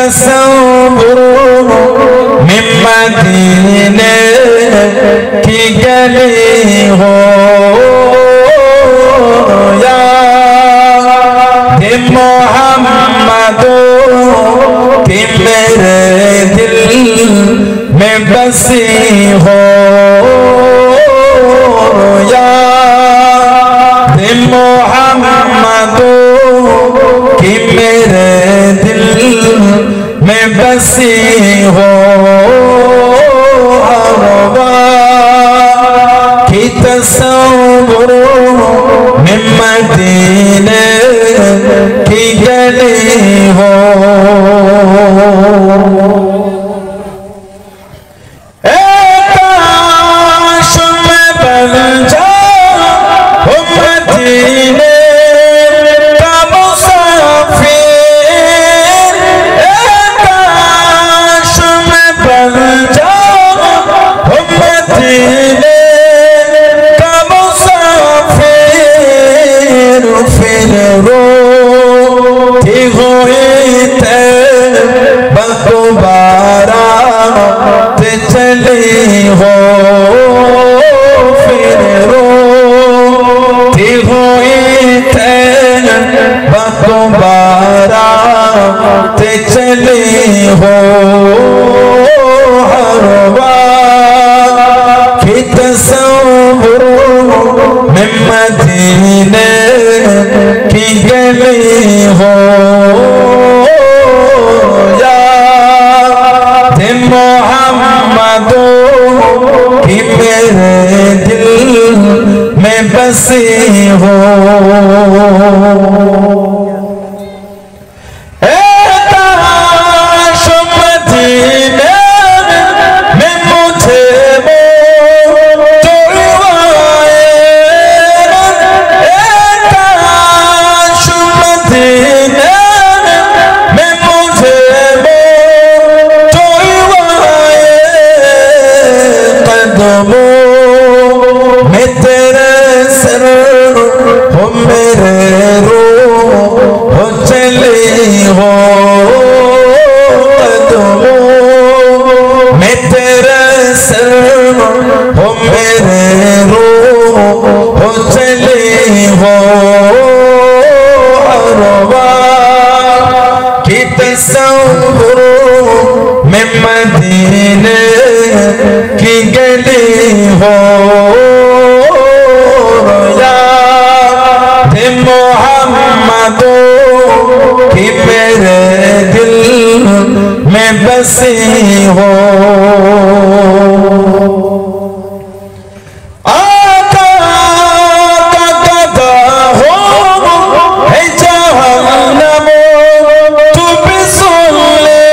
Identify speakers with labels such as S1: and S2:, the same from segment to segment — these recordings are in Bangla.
S1: तस्वुर मिन मदीने की गली हो याद मोहम्मद कि मेरे दिल में बसी हो याद मोहम्मद कि मेरे दिल में बसी हो कि तस्वुर मिन मदीने की गली हो काश मैं बन जाऊं मदीने का मुसाफिर काश मैं बन जाऊं मदीने का मुसाफिर फिर रोती हुई दोबारा चली हो फिर रोती हुई दोबारा चली हो हर बार कि तस्वुर मिन मदीने की गली हो याद मोहम्मद कि मेरे दिल में बसी हो काश मदीने में मुझे काश मदीने में मुझे कदमों में तेरे सर हो मेरे रूह हो चली हो कदमों में तेरे सर हो मेरे रूह हो चली हो हर बार कि तस्वुर मिन मदीने की गली हो याद मोहम्मद कि मेरे दिल में बसी हो आका का गदा हो है जहन्नम तू भी सुन ले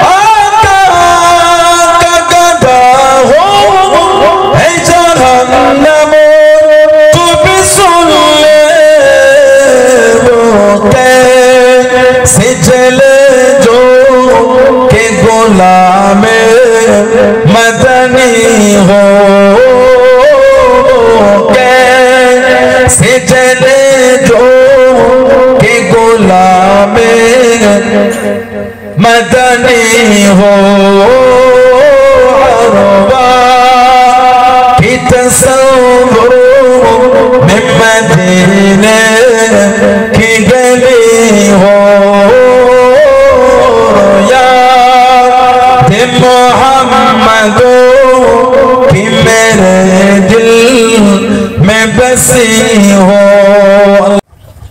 S1: आका का गदा हो है जहन्नम तू भी सुन ले वो कैसे जले जो के गुलाम मदनी हो कैसे जले जो के गुलाम मदनी हो कि तस्वुर मिन मदीने की गली हो याद मोहम्मद कि मेरे दिल में बसी हो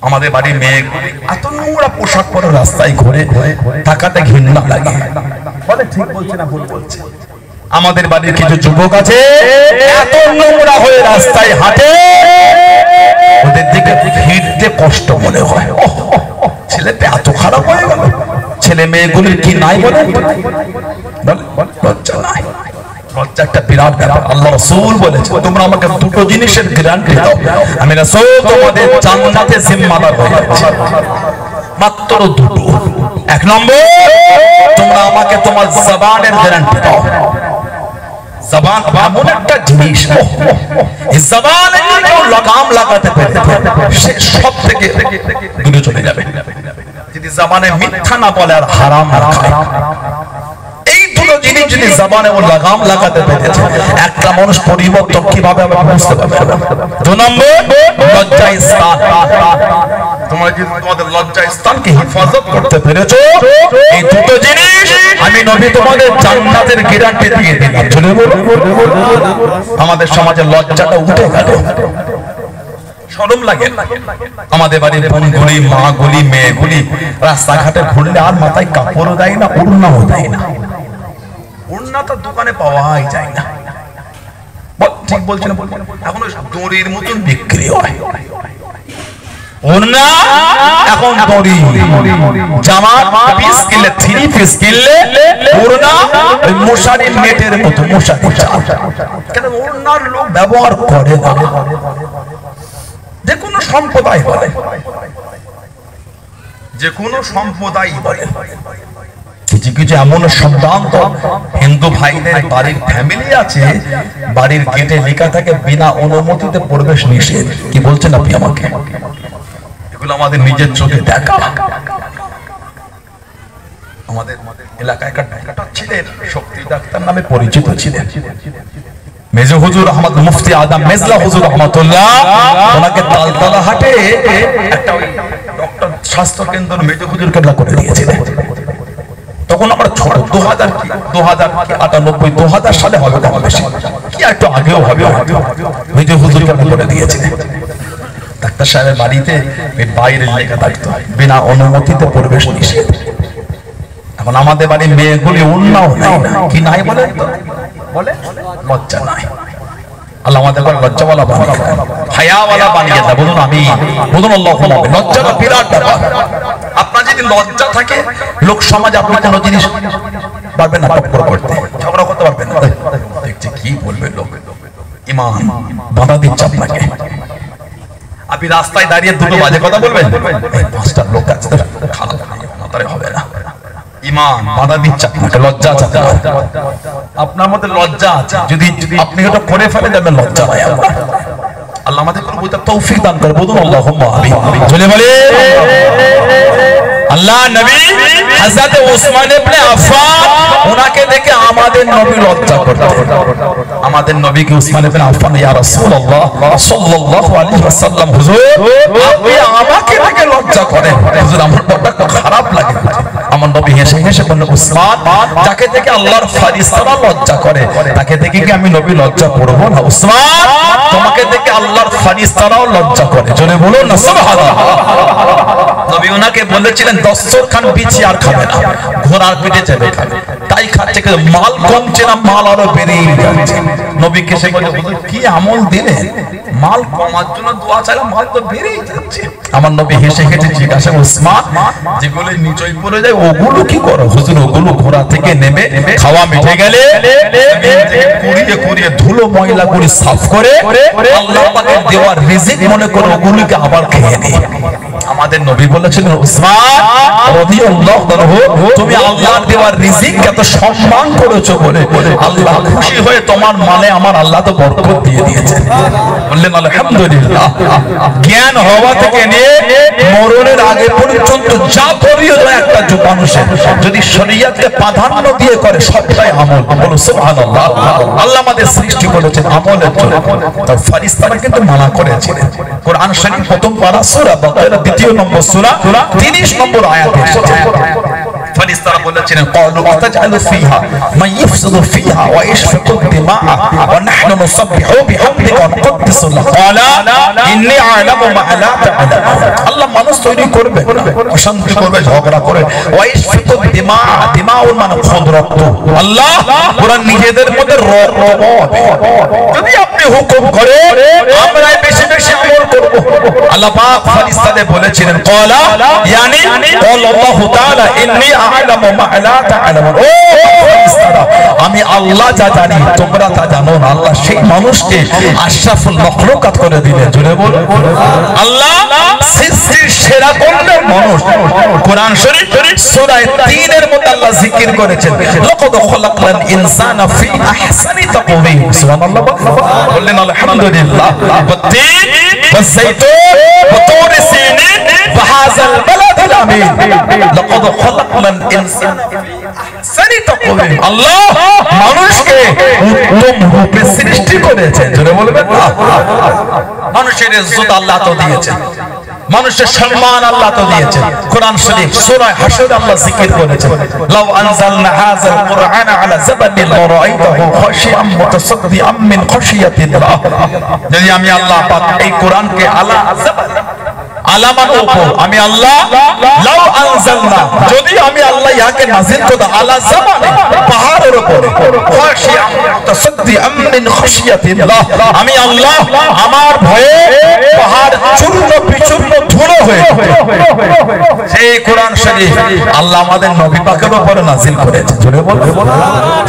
S2: আমাদের বাড়ির মেয়েগুলি এত নোংরা পোশাক পরে রাস্তায় ঘুরে তাকাতে ঘৃণা লাগে বলে ঠিক বলছে না ভুল বলছে আমাদের বাড়ির কিছু যুবক আছে এত নোংরা হয়ে রাস্তায় হাঁটে ওদের দিকে ফিরতে কষ্ট মনে হয় ছেলেটা এত খারাপ হয়ে গেল ছেলে মেয়েগুলির কি নাই বলে লজ্জা নাই লজ্জা একটা বিরাট ব্যাপার আল্লাহ রাসূল বলেছে তোমরা আমাকে দুটো জিনিসের গ্যারান্টি দাও আমি রাসূল তোমাদের জান্নাতে জিম্মাদার হয়ে যাচ্ছি মাত্র দুটো এক নম্বর তোমরা আমাকে তোমার জবানের গ্যারান্টি দাও জবান এমন একটা জিনিস এই জবানে কেউ লাগাম লাগাতে পারে সে সব থেকে দূরে চলে যাবে যদি জবানে মিথ্যা না বলে আর হারাম না খায়। এই দুটো জিনিস যদি জবানে ও লাগাম লাগাতে পেরেছে, একটা মানুষ পরিবর্তন কিভাবে আমরা বুঝতে পারবো? 2 নম্বর লজ্জা স্থান। তোমরা যদি তোমাদের লজ্জা স্থানকে হেফাজত করতে পেরেছো, এই দুটো জিনিস আমি নবী তোমাদের জান্নাতের গ্যারান্টি দিয়ে দিলাম। চলে বলো, আমাদের সমাজে লজ্জাটা উঠে গেল, শরম লাগে। আমাদের বাড়ির বোনগুলি, মাগুলি, মেয়েগুলি রাস্তাঘাটে ঘুরলে আর মাথায় কাপড়ও দেয় না, ওড়নাও দেয় না। ওড়না তো দোকানে পাওয়াই যায় না। ঠিক বলছি না? এখন দড়ির মতন বিক্রি হয় ওড়না, এখন দড়ি। জামা পিস কিনলে, 3 পিস কিনলে ওড়না মশারি নেটের মতো, মশারি কেন ওড়নার লোক ব্যবহার করে না। যে কোনো সম্প্রদায় বলে, যে কোনো সম্প্রদায় বলে, কিছু কিছু এমন সিদ্ধান্ত হিন্দু ভাইদের বাড়ির ফ্যামিলি আছে, বাড়ির গেটে লেখা থাকে বিনা অনুমতিতে প্রবেশ নিষেধ। কি বলছেন আপনি আমাকে? এগুলো আমাদের নিজের চোখে দেখা। আমাদের এলাকায় একটা ডাক্তার ছিলেন, শক্তি ডাক্তার নামে পরিচিত ছিলেন, মেজো হুজুর আহমদ মুফতি আদম মেজলা হুজুর রহমাতুল্লাহ। ওনাকে তালতলা হাটে একটা ডক্টর স্বাস্থ্য কেন্দ্র মেজো হুজুর কেবলা করে দিয়েছিলেন। তখন আমরা ছোট, 2098 সালে হবে, কম বেশি কি একটু আগেও হবে, মেজো হুজুর কেবলা করে দিয়েছিলেন। ডাক্তার সাহেবের বাড়িতে বাইরে লেখা থাকতো বিনা অনুমতিতে প্রবেশ নিষেধ। এখন আমাদের বাড়ির মেয়েগুলি ওড়নাও নাই না, কি নাই বলে? বলে লজ্জা নাই। আল্লাহ আমাদের লজ্জাওয়ালা বানিয়ে দেয়, হায়াওয়ালা বানিয়ে দেয়। বলুন আমি, বলুন আল্লাহুম্মা। লজ্জাটা বিরাট ব্যাপার। আপনার যদি লজ্জা থাকে, লোক সমাজে আপনি কোনো জিনিস পারবেন না টক্কর করতে, ঝগড়া করতে পারবেন না। দেখছি কি বলবে লোক, ঈমান বাধা দিচ্ছে আপনাকে। আপনি রাস্তায় দাঁড়িয়ে দুটো বাজে কথা বলবেন, 5টা লোক আছে, খারাপ মাথায় হবে না। ঈমান বাধা দিচ্ছে আপনাকে, লজ্জা আছে আপনার মধ্যে, লজ্জা আছে। যদি আপনি এটা করে ফেলে যাবেন, লজ্জা নাই আপনার। আল্লাহ আমাদের বুঝতে তৌফিক দান করে। বলুন আল্লাহুম্মা আমিন। চলে বলে আল্লাহ নবী হযরত উসমান ইবনে আফফান, ওনাকে দেখে আমাদের নবী লজ্জা করতেন। আমাদের নবীকে উসমান ইবনে আফফান, ইয়া রাসূলুল্লাহ সাল্লাল্লাহু আলাইহি ওয়াসাল্লাম, হুজুর আপনি আমাকে দেখে লজ্জা করেন, হুজুর আমার বড় খারাপ লাগে। আমার নবী হেসে হেসে বললেন, উসমান, যাকে দেখে আল্লাহর ফেরেশতারা লজ্জা করে, তাকে দেখে কি আমি নবী লজ্জা করব না? উসমান, তোমাকে দেখে আল্লাহর ফেরেশতারাও লজ্জা করে। জোরে বলুন না সুবহানাল্লাহ। নবী ওনাকে বলেছিলেন, দস্তরখান বিছিয়ে আর খাবে না, ঘোড়ার পিঠে চেপে খাবে। তাই খাচ্ছে, মাল কমছে না, মাল আরো বেড়েই যাচ্ছে। নবীকে সে বলে, কি আমল দিলেন, মাল কমার জন্য দোয়া চাইলাম, মাল তো বেড়েই যাচ্ছে। আমার নবী হেসে হেসে জিজ্ঞাসা, উসমান, যেগুলো নিচই পড়ে যায় ওগুলো কি করো? হুজুর ওগুলো ঘোড়া থেকে নেমে খাওয়া মিটে গেলে কুড়িয়ে কুড়িয়ে ধুলো ময়লা করে সাফ করে আল্লাহ পাকের দেওয়া রিজিক মনে করে ওগুলোকে আবার খেয়ে নিই। আমাদের নবী বলেছিলেন, উসমান রাদিয়াল্লাহু আনহু, তুমি আল্লাহর দেওয়া রিজিককে এত সম্মান করেছো বলে আল্লাহ খুশি হয়ে তোমার মালে আমার আল্লাহ তো বরকত দিয়ে দিয়েছেন। বললেন আলহামদুলিল্লাহ। জ্ঞান হওয়া থেকে নিয়ে মরণের আগে পর্যন্ত যা প্রয়োজন একটা মানুষের, যদি শরীয়তকে প্রাধান্য দিয়ে করে, সবটাই আমল। বলো সুবহানাল্লাহ। আল্লাহ আমাদের সৃষ্টি করেছেন আমলের জন্য, তার ফেরেশতারা কিন্তু মানা করেছিলেন। কোরআন শরীফ প্রথম পারা সূরা বাকারা 2 নম্বর সূরা 30 নম্বর আয়াতে এসেছে। ফেরেশতারা বলেছিলেন, ক্বালু আতাজআলু ফিহা মান ইফসিদু ফিহা ওয়া ইশফিকু দিমা ওয়া নাহনু নুসাব্বিহু বিহামদিকা ওয়া নুকদ্দিসু লাক, ক্বালা ইন্নী আ'লামু মা লা তা'লামুন। আল্লাহ মানুষ তৈরি করবে, অশান্তি করবে, ঝগড়া করে, ওয়া ইশফিকু দিমা, দিমাউল মানে খুন, রক্ত। আল্লাহ পুরা নিজেদের মধ্যে রক্ত হবে। যদি আপনি হুকুম করে আমরা বেশি বেশি আমল করব। আল্লাহ পাক ফেরেশতাদের বলেছিলেন, ক্বালা ইয়ানি আল্লাহু তাআলা ইন্নী আ'লামু মা লা তা'লামুন। ও ফেরেশতারা, আমি আল্লাহ যা জানি তোমরা তা জানো না। আল্লাহ সেই মানুষকে আশরাফুল মাখলুকাত করে দিলেন। জোরে বলো আল্লাহ সৃষ্টির সেরা করলেন মানুষ। কোরআন শরীফ সূরা 3 এর মধ্যে আল্লাহ জিকির করেছেন, লাকাদ খালাকনাল ইনসানা ফি আহসানি তাকওয়িম। সুবহানাল্লাহ। বললেন আলহামদুলিল্লাহ। والتين والزيتون وطور سينين وهذا البلد আলামিন লাকাদ খালাকনাল ইনসানা ফি আহসানি তাকওয়িম আল্লাহ মানুষকে উত্তম রূপে সৃষ্টি করেছেন জোরে বলবেন না মানুষের ইজ্জত আল্লাহ তো দিয়েছেন মানুষের সম্মান আল্লাহ তো দিয়েছেন কোরআন শরীফ সূরা হাশর আল্লাহ জিকির করেছেন লাউ আনজালনা হাযাল কুরআনা আলা জাবালিন লারাআইতাহু খাশিয়াম মুতাসাদ্দিআম মিন খাশিয়াতিল্লাহ যদি আমি আল্লাহ পাক এই কোরআনকে আলা জাবাল আলামান উপর আমি আল্লাহ লাউ আনজালনা যদি আমি আল্লাহ ইয়াকে নাযিল করতাম আলা জাবালিন পাহাড়ের উপরে খাশিয়াম মুতাসাদ্দিআম মিন খাশিয়াতিল্লাহ আমি আল্লাহ আমার ভয়ে পাহাড় চূর্ণ বিচূর্ণ ধুলো হয়ে সেই কোরআন শরীফ আল্লাহ আমাদের নবী পাকের উপরে নাযিল করেছেন জোরে বলুন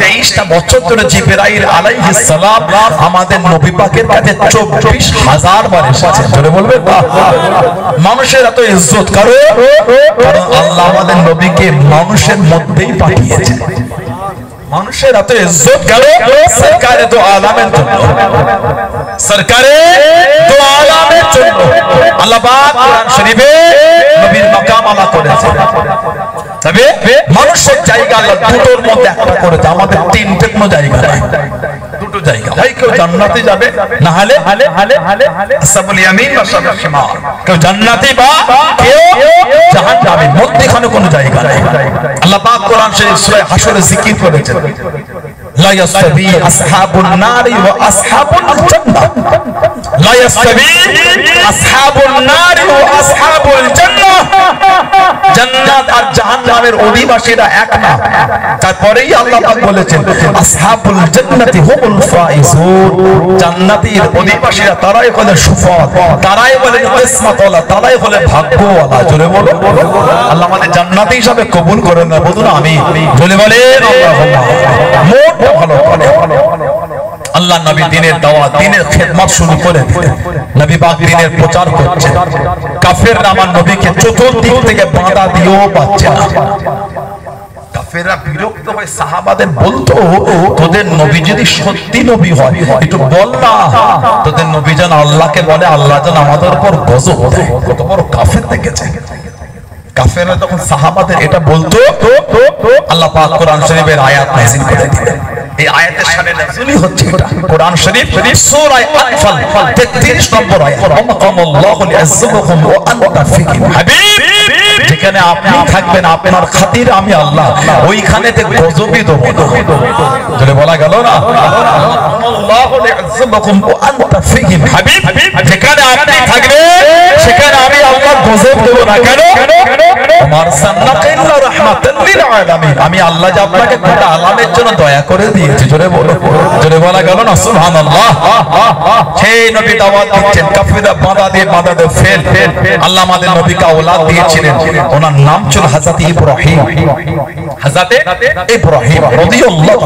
S2: 23টা বছর ধরে জিবরাইল আলাইহিস সালাম আমাদের নবী পাকের কাছে 24000 বার এসেছেন জোরে বলবেন মানুষের এত ইজ্জত কারণ আল্লাহ আমাদের নবীকে মানুষের মধ্যেই পাঠিয়েছেন মানুষের এত ইজ্জত কারণ সরকারে তো আলামের জন্য সরকারে তো আলামের জন্য আল্লাহ পাক কোরআন শরীফে নবীর মাকাম আলা করেছেন তবে মানুষের জায়গা আল্লাহ দুটোর মধ্যে একটা করেছে আমাদের তিনটে কোনো জায়গা নাই দুটো জায়গা হয় কেউ জান্নাতে যাবে না হলে আসহাবুল ইয়ামিন ওয়া আসহাবুল শিমাল কেউ জান্নাতে বা কেউ জাহান্নামে মধ্যখানে কোনো জায়গা নাই আল্লাহ পাক কোরআন শরীফ সূরা হাশরে জিকির করেছেন লা ইয়াসতাবি আসহাবুন নারি ওয়া আসহাবুল জান্নাহ লা ইয়াসতাবি আসহাবুন নারি ওয়া আসহাবুল জান্নাহ জান্নাত আর জাহান্নামের অধিবাসীরা এক না তারপরেই আল্লাহ পাক বলেছেন আসহাবুল জান্নাতি হুমুল ফাইজুন জান্নাতের অধিবাসীরা তারাই হলো সুফল তারাই হলো কিসমতওয়ালা তারাই হলো ভাগ্যওয়ালা জোরে বলো আল্লাহ আমাদের জান্নাতি হিসাবে কবুল করেন না বলুন আমিন জোরে বলেন আল্লাহুম্মা মোট ভালো আল্লাহ নবী দ্বীনের দাওয়াত দ্বীনের খিদমত শুরু করে দিলেন নবী পাক দ্বীনের প্রচার করছেন কাফেররা আমার নবীকে চতুর্দিক থেকে বাধা দিয়েও পাচ্ছে না কাফেররা বিরক্ত হয়ে সাহাবাদের বলতো তোদের নবী যদি সত্যি নবী হয় একটু বল না তোদের নবী যেন আল্লাহকে বলে আল্লাহ যেন আমাদের উপর গজব দেয় কত বড় কাফের দেখেছে কাফেররা তখন সাহাবাদের এটা বলতো আল্লাহ পাক কোরআন শরীফের আয়াত নাযিল করে দিলেন এই আয়াতের শানে নাযিলই হচ্ছে এটা কোরআন শরীফ সূরা আনফাল 33 নম্বর আয়াত আল্লাহু লিয়াযযুবকুম ওয়া আনতা ফীহিম হাবিব যেখানে আপনি থাকবেন আপনার খাতিরে আমি আল্লাহ ওইখানেতে গজবই দেব জোরে বলা গেল না আল্লাহু লিয়াযযুবকুম ওয়া আনতা ফীহিম হাবিব যেখানে আপনি থাকবেন সেখানে আমি আল্লাহ গজব দেব না কেন আমার সান্নাকা ইল্লা রাহমাতাল লিল আলামিন আমি আল্লাহ যে আপনাকে গোটা আলামের জন্য দয়া করে দিয়েছি জোরে বলো জোরে বলা গেল না সুবহানাল্লাহ সেই নবী দাওয়াত দিচ্ছেন কাফেররা বাধা দিয়ে ফেল আল্লাহ আমাদের নবীকে আওলাদ দিয়েছিলেন ওনার নাম ছিল হযরত ইব্রাহিম রাদিয়াল্লাহু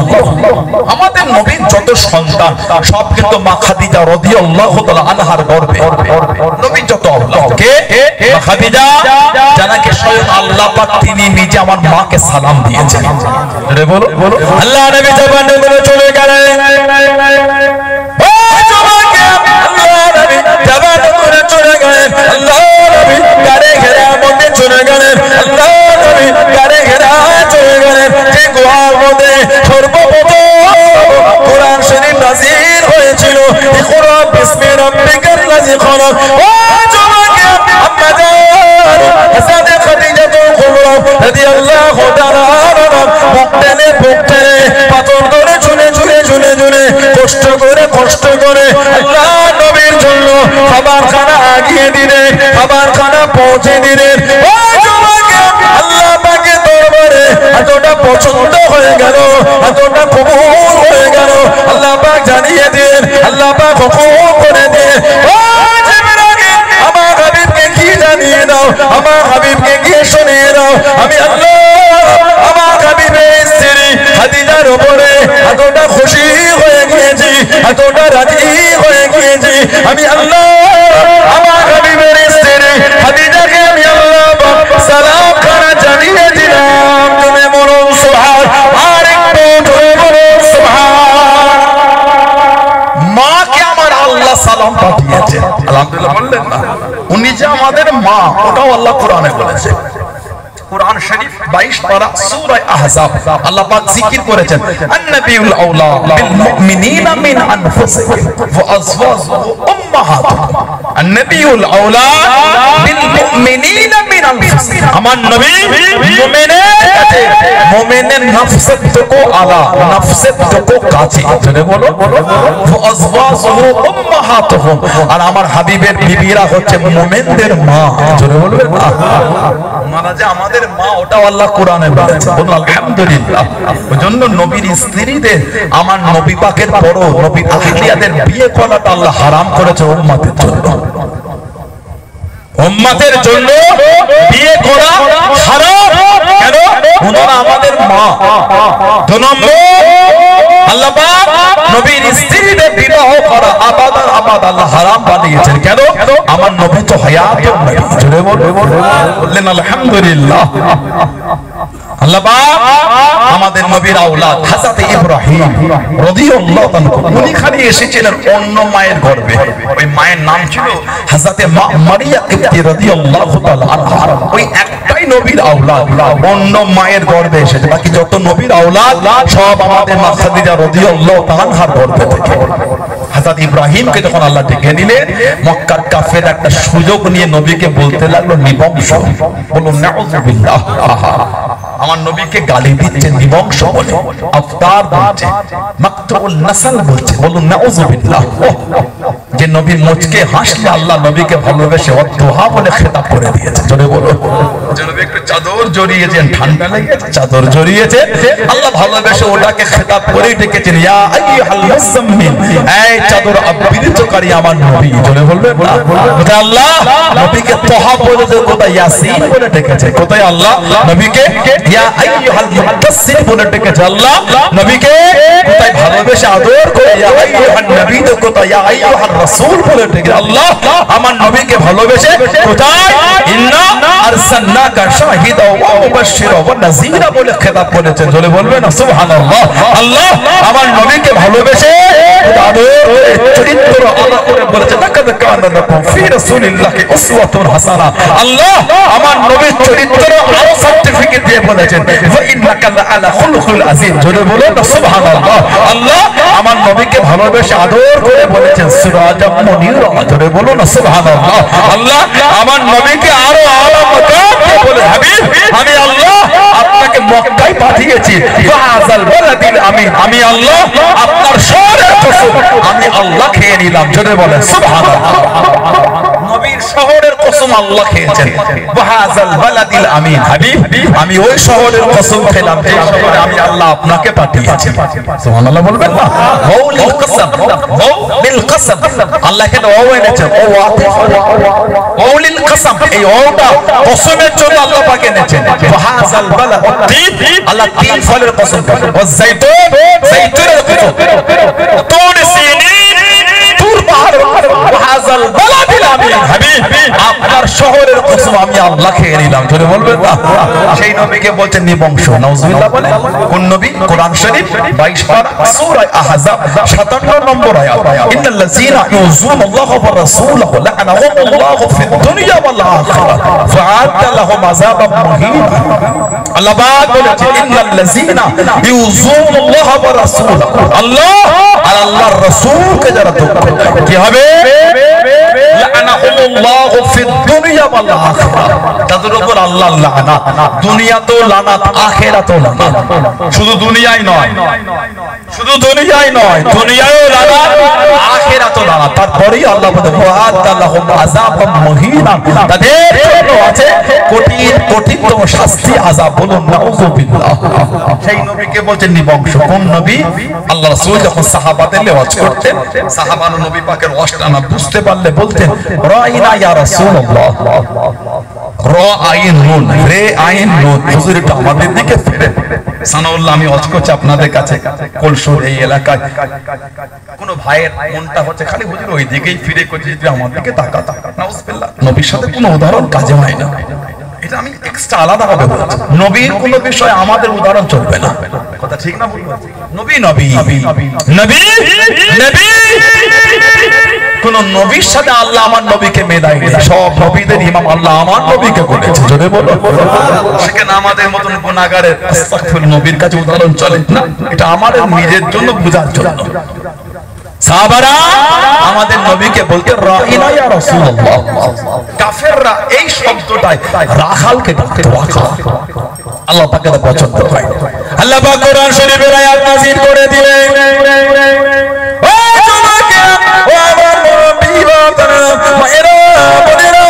S2: আমাদের নবীর যত সন্তান সব কিন্তু মা খাদিজা রাদিয়াল্লাহু তাআলা আনহার গর্ভে নবীর যত আওলাদ কে মা খাদিজা যাকে স্বয়ং আল্লাহ পাক তিনি নিজে আমার মাকে সালাম দিয়েছেন রে বলো আল্লাহ নবী জবান বলে চলে গেলেন ও জবানকে আল্লাহ নবী জবান বলে চলে গেলেন আল্লাহ নবী গারে ঘেরা মধ্যে চলে গেলেন আল্লাহ নবী গারে ঘেরা চলে গেলেন যে গুহার মধ্যে সর্বপ্রথম কোরআন শরীফ নাযিল হয়েছিল ইকরা বিসমি রাব্বিকাল লাযী খলাক ও জবানকে আম্মা জান হাসান খাদিজা কুবরা রাদিয়াল্লাহু তাআলা বুকটেনে পাথর ধরে চলে কষ্ট করে আল্লাহ নবীর জন্য খাবার খানা আগিয়ে দিলেন খাবার খানা পৌঁছে দিলেন ও জবানকে আল্লাহ পাকের দরবারে এতটা পছন্দ হয়ে গেল এতটা কবুল হয়ে গেল আল্লাহ পাক জানিয়ে দিলেন আল্লাহ পাক হুকুম করে দিলেন ও জিবরাইল আমার হাবিবকে কি জানিয়ে দাও আমার হাবিবকে কি শুনিয়ে দাও আমি আল্লাহ আমার হাবিবের স্ত্রী খাদিজার উপরে এতটা খুশি হয়ে গিয়েছি এতটা রাজি হয়ে গিয়েছি আমি আল্লাহ আমার হাবিবের স্ত্রী খাদিজাকে আমি আল্লাহ সালাম খানা জানিয়ে দিলাম তুমি বলো সুবহান আর একটু জোরে বলো সুবহান মাকে আমার আল্লাহ সালাম পাঠিয়েছে আলহামদুলিল্লাহ বললেন না উনি যে আমাদের মা ওটাও আল্লাহ কোরআনে বলেছে কুরআন শরীফ 22 পারা সূরা আহজাব আল্লাহ পাক জিকির করেছেন আন-নাবিয়ুল আউলা বিল মুমিনিনা মিন আনফুসিহিম ওয়া আজওয়াজুহু উম্মাহাতুহুম আন-নাবিয়ুল আউলা বিল মুমিনিনা মিন আনফুসিহিম আমার নবী মুমিনের কাছে মুমিনের নফসের থেকে আলা নফসের থেকে কাছে জোরে বলো ওয়া আজওয়াজুহু উম্মাহাতুহুম আর আমার হাবিবের বিবিরা হচ্ছে মুমিনদের মা জোরে বলবেন মারা যে আমাদের মা ওটাও আল্লাহ কোরআনে বলেছে বলুন আলহামদুলিল্লাহ ওইজন্য নবীর স্ত্রীদের আমার নবী পাকের বড় নবীর আহলিয়াদের বিয়ে করাটা আল্লাহ হারাম করেছে উম্মতের জন্য উম্মতের জন্য বিয়ে করা হারাম কেন ওনারা আমাদের মা দুই নম্বর আল্লাহ পাক নবীর স্ত্রীদের বিবাহ করা আবাদ আল্লাহ হারাম বানিয়েছেন কেন আমার নবী তো হায়াতুন নবী জোরে বললেন আলহামদুলিল্লাহ আল্লাহ পাক আমাদের নবীর আওলাদ হযরত ইব্রাহিম রাদিয়াল্লাহু আনহু উনি খালি এসেছিলেন অন্য মায়ের গর্ভে ওই মায়ের নাম ছিল হযরত মারিয়া কিবতি রাদিয়াল্লাহু তাআলা আনহা ওই একটাই নবীর আওলাদ অন্য মায়ের গর্ভে এসেছে বাকি যত নবীর আওলাদ সব আমাদের মা খাদিজা রাদিয়াল্লাহু তাআলা আনহার গর্ভে থেকে হযরত ইব্রাহিমকে যখন আল্লাহ ডেকে নিলেন মক্কার কাফের একটা সুযোগ নিয়ে নবীকে বলতে লাগলো নিবংশ বলুন নাউযুবিল্লাহ আমার নবীকে গালি দিচ্ছে নিবংশ বলে আফতার বলছে মাকতুল নসল বলছে বলুন নাউযুবিল্লাহ যে নবী মুচকে হাসলে আল্লাহ নবীকে ভালোবেসে ওয়াদুহা বলে খেতাব করে দিয়েছে জোরে বলো যে নবী একটু চাদর জড়িয়েছেন ঠান্ডা লেগেছে চাদর জড়িয়েছে আল্লাহ ভালোবেসে ওটাকে খেতাব করেই ডেকেছেন ইয়া আইয়ুহাল মুসাম্মিল এই চাদর আবৃতকারী আমার নবী জোরে বলবেন না কোথায় আল্লাহ নবীকে তোহা বলে কোথায় ইয়াসিন বলে ডেকেছে কোথায় আল্লাহ নবীকে ইয়া আইয়ুহাল মুদাসসির বলে ডেকেছে আল্লাহ নবীকে কোথায় ভালোবেসে আদর করে ইয়া আইয়ুহান নবী তো কোথায় ইয়া আইয়ুহার রাসূল বলে ডেকেছে আল্লাহ আমার নবীকে ভালোবেসে কোথায় ইন্না আরসালনাকা শাহিদা ওয়া মুবাশশিরা ওয়া নাযীরা বলে খেতাব করেছেন জোরে বলবেন না সুবহানাল্লাহ আল্লাহ আমার নবীকে ভালোবেসে আদর চরিত্র আল্লাহ করে বলেছে লাকাদ কানা লাকুম ফি রাসূলিল্লাহি উসওয়াতুন হাসানাহ আল্লাহ আমার নবীর চরিত্র আরো সার্টিফিকেট দিয়ে বলেছেন ওয়া ইন্নাকা লাআলা খুলুকুল আযীম জোরে বলুন সুবহানাল্লাহ আল্লাহ আমার নবীকে ভালোবেসে আদর করে বলেছেন সিরাজাম মুনিরা জোরে বলুন সুবহানাল্লাহ আল্লাহ আমার নবীকে আরো আলা মাকাম দিয়ে বলে হাবিব আমি আল্লাহ আপনাকে মক্কায় পাঠিয়েছি ফাযাল বালাদিল আমিন আমি আল্লাহ আপনার শহরের কসম আমি আল্লাহ খেয়ে নিলাম জোরে বলেন সুবহানাল্লাহ নবীর শহরের কসম আল্লাহ খেয়েছেন ফাযাল বালাদিল আমিন হাবিব আমি ওই শহরের কসম খেলাম যে শহরে আমি আল্লাহ আপনাকে পাঠিয়েছি সুবহানাল্লাহ বলবেন না ওয়াউলিল কসম ওয়াউলিল কসম আল্লাহ কেন ওয়াও এনেছেন ও আতিফ ওয়াউলিল কসম এই ওয়াওটা কসমের জন্য আল্লাহ পাক এনেছেন ফাযাল বালাদ আল্লাহ তিন ফলের কসম ওয়া যাইতুন যাইতুনের কসম তুর সিনিন তুর পাহাড় ফাযাল বালাদিল আমিন হাবিব আপনার শহরের কসম আমি আল্লাহ খেয়ে নিলাম জোরে বলবেন না সেই নবীকে বলছেন নিবংশ নাউযুবিল্লাহ বলে কোন নবী কোরআন শরীফ 22 পারা সূরা আহজাব 57 নম্বর আয়াত ইন্নাল্লাযীনা ইউযুনাল্লাহা ওয়া রাসূলাহু লা'নাহুমুল্লাহু ফিদ দুনিয়া ওয়াল আখিরাহ ফাআদ্দা লাহুম আযাবাম মুহিনা আল্লাহ পাক বলেছেন ইন্নাল্লাযীনা ইউযুনাল্লাহা ওয়া রাসূলাহু আল্লাহ আর আল্লাহর রাসূলকে যারা দুঃখ কি হবে লা'নাহুমুল্লাহু ফিদ দুনিয়া ওয়াল আখিরাহ তাদের উপর আল্লাহ লানাত দুনিয়াতেও লানাত আখিরাতেও লানাত শুধু দুনিয়ায় নয় শুধু দুনিয়ায় নয় দুনিয়ায়ও লানাত আখিরাতেও লানাত তারপরেই আল্লাহ বলে ওয়া'আদা লাহুম আযাবাম মুহিনা তাদের জন্য আছে কঠিন কঠিনতম শাস্তি আযাব বলুন নাউযুবিল্লাহ সেই নবীকে বলছেন নিবংশ কোন নবী আল্লাহ রাসূল যখন সাহাবাদের ওয়াজ করতেন সাহাবারা নবী পাকের ওয়াজটা না বুঝতে পারলে বলতেন রাইনা ইয়া রাসূলুল্লাহ র আইন নুন রে আইন নুন হুজুর এটা আমাদের দিকে ফিরে সানাউল্লাহ আমি ওয়াজ করছি আপনাদের কাছে কলসুর এই এলাকায় কোন ভাইয়ের মনটা হচ্ছে খালি হুজুর ওই দিকেই ফিরে করছে যে আমার দিকে তাকা নাউজুবিল্লাহ নবীর সাথে কোনো উদাহরণ কাজে হয় না এটা আমি এক্সট্রা আলাদা ভাবে বলছি নবীর কোন বিষয় আমাদের উদাহরণ চলবে না কথা ঠিক না বলবো? নবী নবী নবী নবী, কোন নবীর সাথে আল্লাহ আমার নবীকে মেলায়নি। সব নবীদের ইমাম আল্লাহ আমার নবীকে বলেছে। জোরে বলো। সেখানে আমাদের মতন গুনাহগারের আস্তাগফিরুল্লাহ নবীর কাছে উদাহরণ চলে না, এটা আমাদের নিজের জন্য বোঝার জন্য। সাহাবারা আমাদের নবীকে বলতে রাইনা ইয়া রাসূলুল্লাহ, কাফেররা এই শব্দটাই রাখালকে ডাকতো রাখাল। আল্লাহ পাক এটা পছন্দ করে। আল্লাহ পাক কোরআন শরীফের আয়াত নাযিল করে দিলেন, ও যুবকেরা, ও আমার নবী বাবারা, মায়েরা, বোনেরা,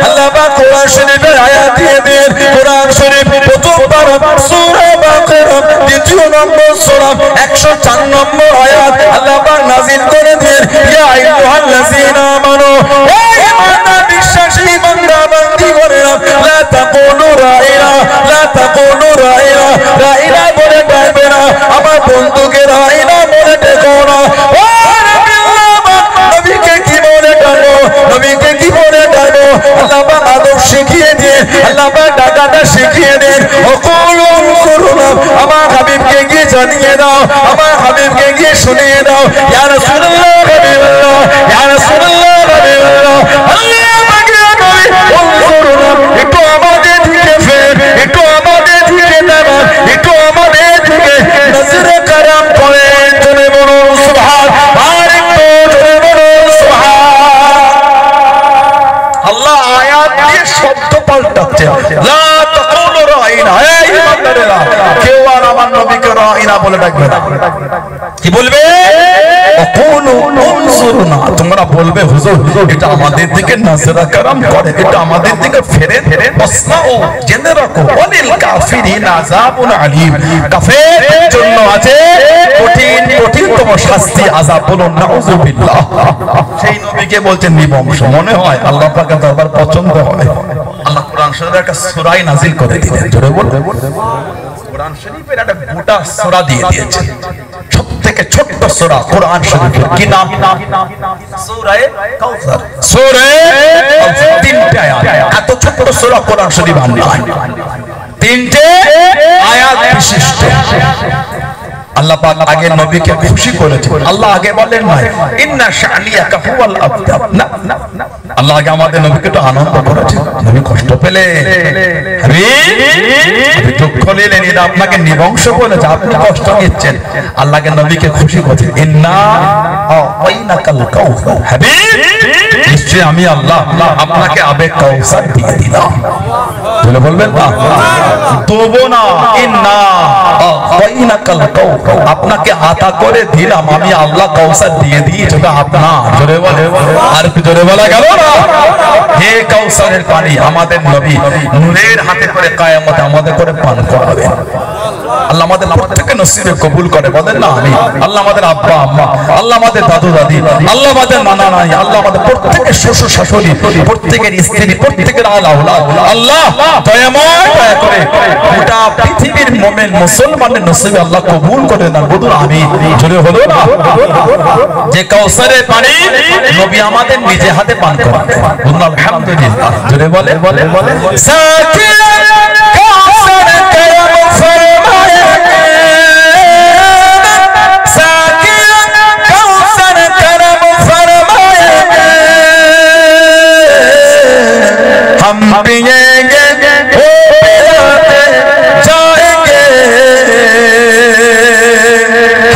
S2: আল্লাহ পাক কোরআন শরীফের আয়াত দিয়ে দেন। কোরআন শরীফ প্রথম পারা সূরা বাকারা দ্বিতীয় নম্বর সূরা 104 নম্বর আয়াত আল্লাহ পাক নাযিল করে দেন, ইয়া আইয়ুহাল্লাযীনা আমানু, ও ঈমানদার বিশ্বাসী বান্দা বান্দীগণেরা, লা তাকুলু রাইনা, লা তাকুলু রাইনা, রাইনা বলে ডাকবে না, আমার বন্ধুকে রাইনা বলে ডেকো না। ও নবীকে কি বলে ডাকো, নবীকে কি বলে ডাকো? আল্লাহ পাক আদব শিখিয়ে দিয়ে, আল্লাহ পাক ডাকাটা শিখিয়ে দেন। ওকুলু করুনা, আমার হাবিবকে গিয়ে জানিয়ে দাও, আমার হাবিবকে গিয়ে শুনিয়ে দাও, ইয়া রাসূলুল্লাহ হাবিবাল্লাহ, ইয়া রাসূলুল্লাহ হাবিবাল্লাহ, আল্লাহ আমাকে নবী করুনা, একটু আমাদের দিকে ফের, একটু আমাদের দিকে দেবা, একটু আমাদের দিকে নজরে করম করে। জোরে বলুন সুবহান, আর একটু জোরে বলুন সুবহান। আল্লাহ আয়াত দিয়ে শব্দ পাল্টাচ্ছে, লা তাকুলু রাইনা, এই ইমানদারেরা, কেউ আর আমার নবীকে রাইনা বলে ডাকবে না। কি বলবে? ওকুলু উনজুরনা, তোমরা বলবে হুজুর এটা আমাদের দিকে নজরে করম করে, এটা আমাদের দিকে ফেরে, ওয়াসমাউ, জেনে রাখো, ওয়ালিল কাফিরিন আযাবুন আলীম, কাফেরদের জন্য আছে কঠিন কঠিনতম শাস্তি, আযাব। বলুন নাউযুবিল্লাহ। সেই নবীকে বলছেন নিবংশ। মনে হয় আল্লাহ পাকের দরবার পছন্দ হয়, আল্লাহ কোরআন শরীফের একটা সূরাই নাযিল করে দিলেন। জোরে বলুন। কোরআন শরীফের একটা গোটা সূরা দিয়ে দিয়েছেন, সবথেকে ছোট্ট সূরা কোরআন শরীফের। কি নাম? সূরা কাউসার। সূরা কাউসার, 3টে আয়াত। এত ছোট্ট সূরা কোরআন শরীফ আমরা 3টে আয়াত বিশিষ্ট। আল্লাহ পাক আগে নবীকে খুশি করেছেন। আল্লাহ আগে বলেন না ইন্না শানিয়াকা হুয়াল আবতার, না না, আল্লাহ আগে আমাদের নবীকে তো আনন্দ করেছেন। নবী কষ্ট পেলে, আপনি দুঃখ নিলেন, এটা আপনাকে নিবংশ বলেছে, আপনি কষ্ট নিচ্ছেন। আল্লাহকে নবীকে খুশি করেছেন, ইন্না আ'তাইনাকাল কাউসার, হাবিব নিশ্চয়ই আমি আল্লাহ আপনাকে আবে কাউসার দিয়ে দিলাম। বলে বলবেন না দেবো না, ইন্না আ'তাইনাকাল কাউসার, আপনাকে আতা করে দিলাম আমি আল্লাহ, কাউসার দিয়ে দিয়েছি আপনার। জোরে বলে, আর কি জোরে বলা গেল না? হে কাউসারের পানি আমাদের নবী নূরের হাতে করে কিয়ামতে আমাদের করে পান করাবে। আল্লাহ আমাদের প্রত্যেককে নসিবে কবুল করে। বলেন না আমি। আল্লাহ আমাদের আব্বা আম্মা, আল্লাহ আমাদের দাদু দাদি, আল্লাহ আমাদের নানা নানি, আল্লাহ আমাদের প্রত্যেকের শ্বশুর শাশুড়ি, প্রত্যেকের স্ত্রী, প্রত্যেকের আওলাদ, আল্লাহ দয়াময় দয়া করে গোটা পৃথিবীর মুমিন মুসলমানের নসিবে আল্লাহ কবুল করে না। বলুন আমি। জোরে হলো না? যে কাউসারের পানি নবী আমাদের নিজে হাতে পান করাবেন। বলুন আলহামদুলিল্লাহ। জোরে বলে বলে বলে সাকিয়া কাউসার কায়াম ফরমায়েগে, সাকিয়া কাউসার কায়াম ফরমায়েগে, हम पिएंगे वो पिलाते जाएंगे,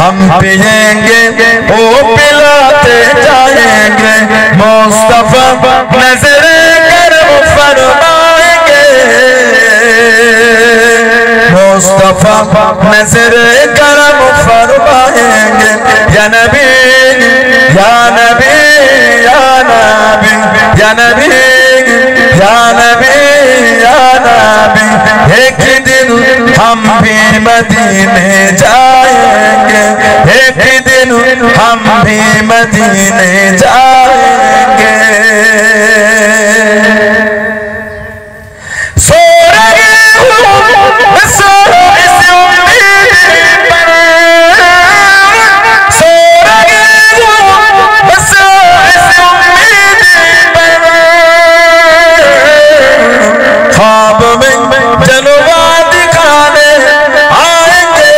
S2: हम पिएंगे वो पिलाते जाएंगे, मुस्तफा नजरे करम फरमाएंगे, मुस्तफा नजरे करम फरमाएंगे, या नबी या नबी या नबी या नबी या नबी या नबी, एक दिन हम भी मदीने जाएंगे, एक दिन हम भी मदीने जाएंगे। सो रहे हो सो इस उम्मीद पर, सो रहे हो सो इस उम्मीद पर, ख्वाब में जलवा दिखाने आएंगे,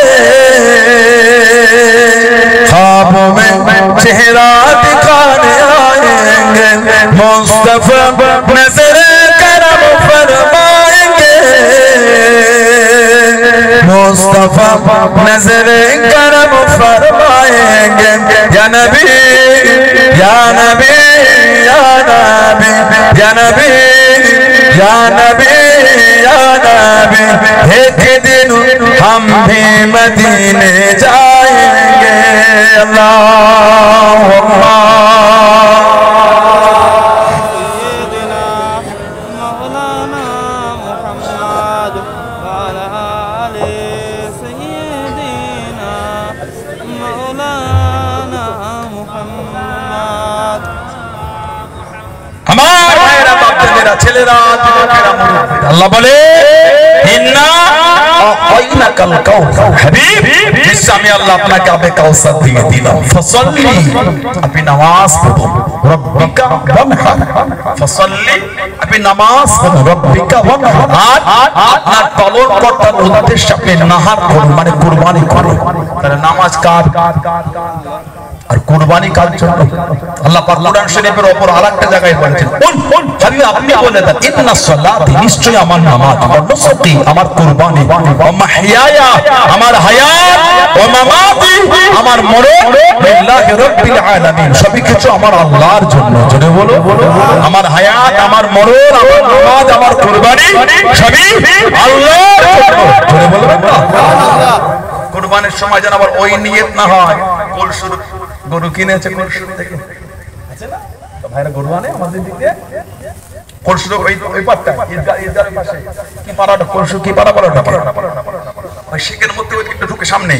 S1: मुस्तफा नजर करम फरमाएंगे, मुस्तफा नजर करम फरमाएंगे। या नबी या नबी या नबी या नबी या नबी या नबी, एक दिन हम भी मदीने जाएंगे। अल्लाह अल्लाह बोले इन्ना आइनाकल कौसर, हबीब निश्चय अल्लाह আপনাকে আবে কাউসার দিয়ে দিলাম। ফসল্লি, আপনি নামাজ পড়ুন, রব্বিকা ওয়ানহার, ফসল্লি, আপনি নামাজ পড়ুন, রব্বিকা ওয়ানহার, আর আপনার পালনকর্তার উদ্দেশ্যে আপনি নাহার করুন, মানে কুরবানি করুন। তাহলে নামাজ কার আর কুরবানি কার জন্য? আল্লাহ পাক কোরআন শরীফের উপর আরেকটা জায়গায় বলেছেন, আপনি বলে দেন ইন্না সালাতি, নিশ্চয় আমার নামাজ, ওয়া নুসুকি, আমার কুরবানি, ওয়া মাহইয়ায়া, আমার হায়াত, ওয়া মামাতি, আমার মরণ, লিল্লাহি রাব্বিল আলামিন, সবই কিছু আমার আল্লাহর জন্য। জোরে বলো, আমার হায়াত, আমার মরণ, আমার নামাজ, আমার কুরবানি সবই আল্লাহর জন্য। জোরে বলবেন না? কুরবানির সময় যেন আবার ওই নিয়ত না হয় কলসুর গরু কিনেছে কলসুর থেকে, আছে না তো ভাইরা, গরু আনে আমাদের দিকে কলসুর ওই পাটটা ঈদগাহের পাশে কি পাড়াটা, কলসু কি পাড়া পাড়াটা ওই শিকের মধ্যে ওই একটু ঢুকে সামনে,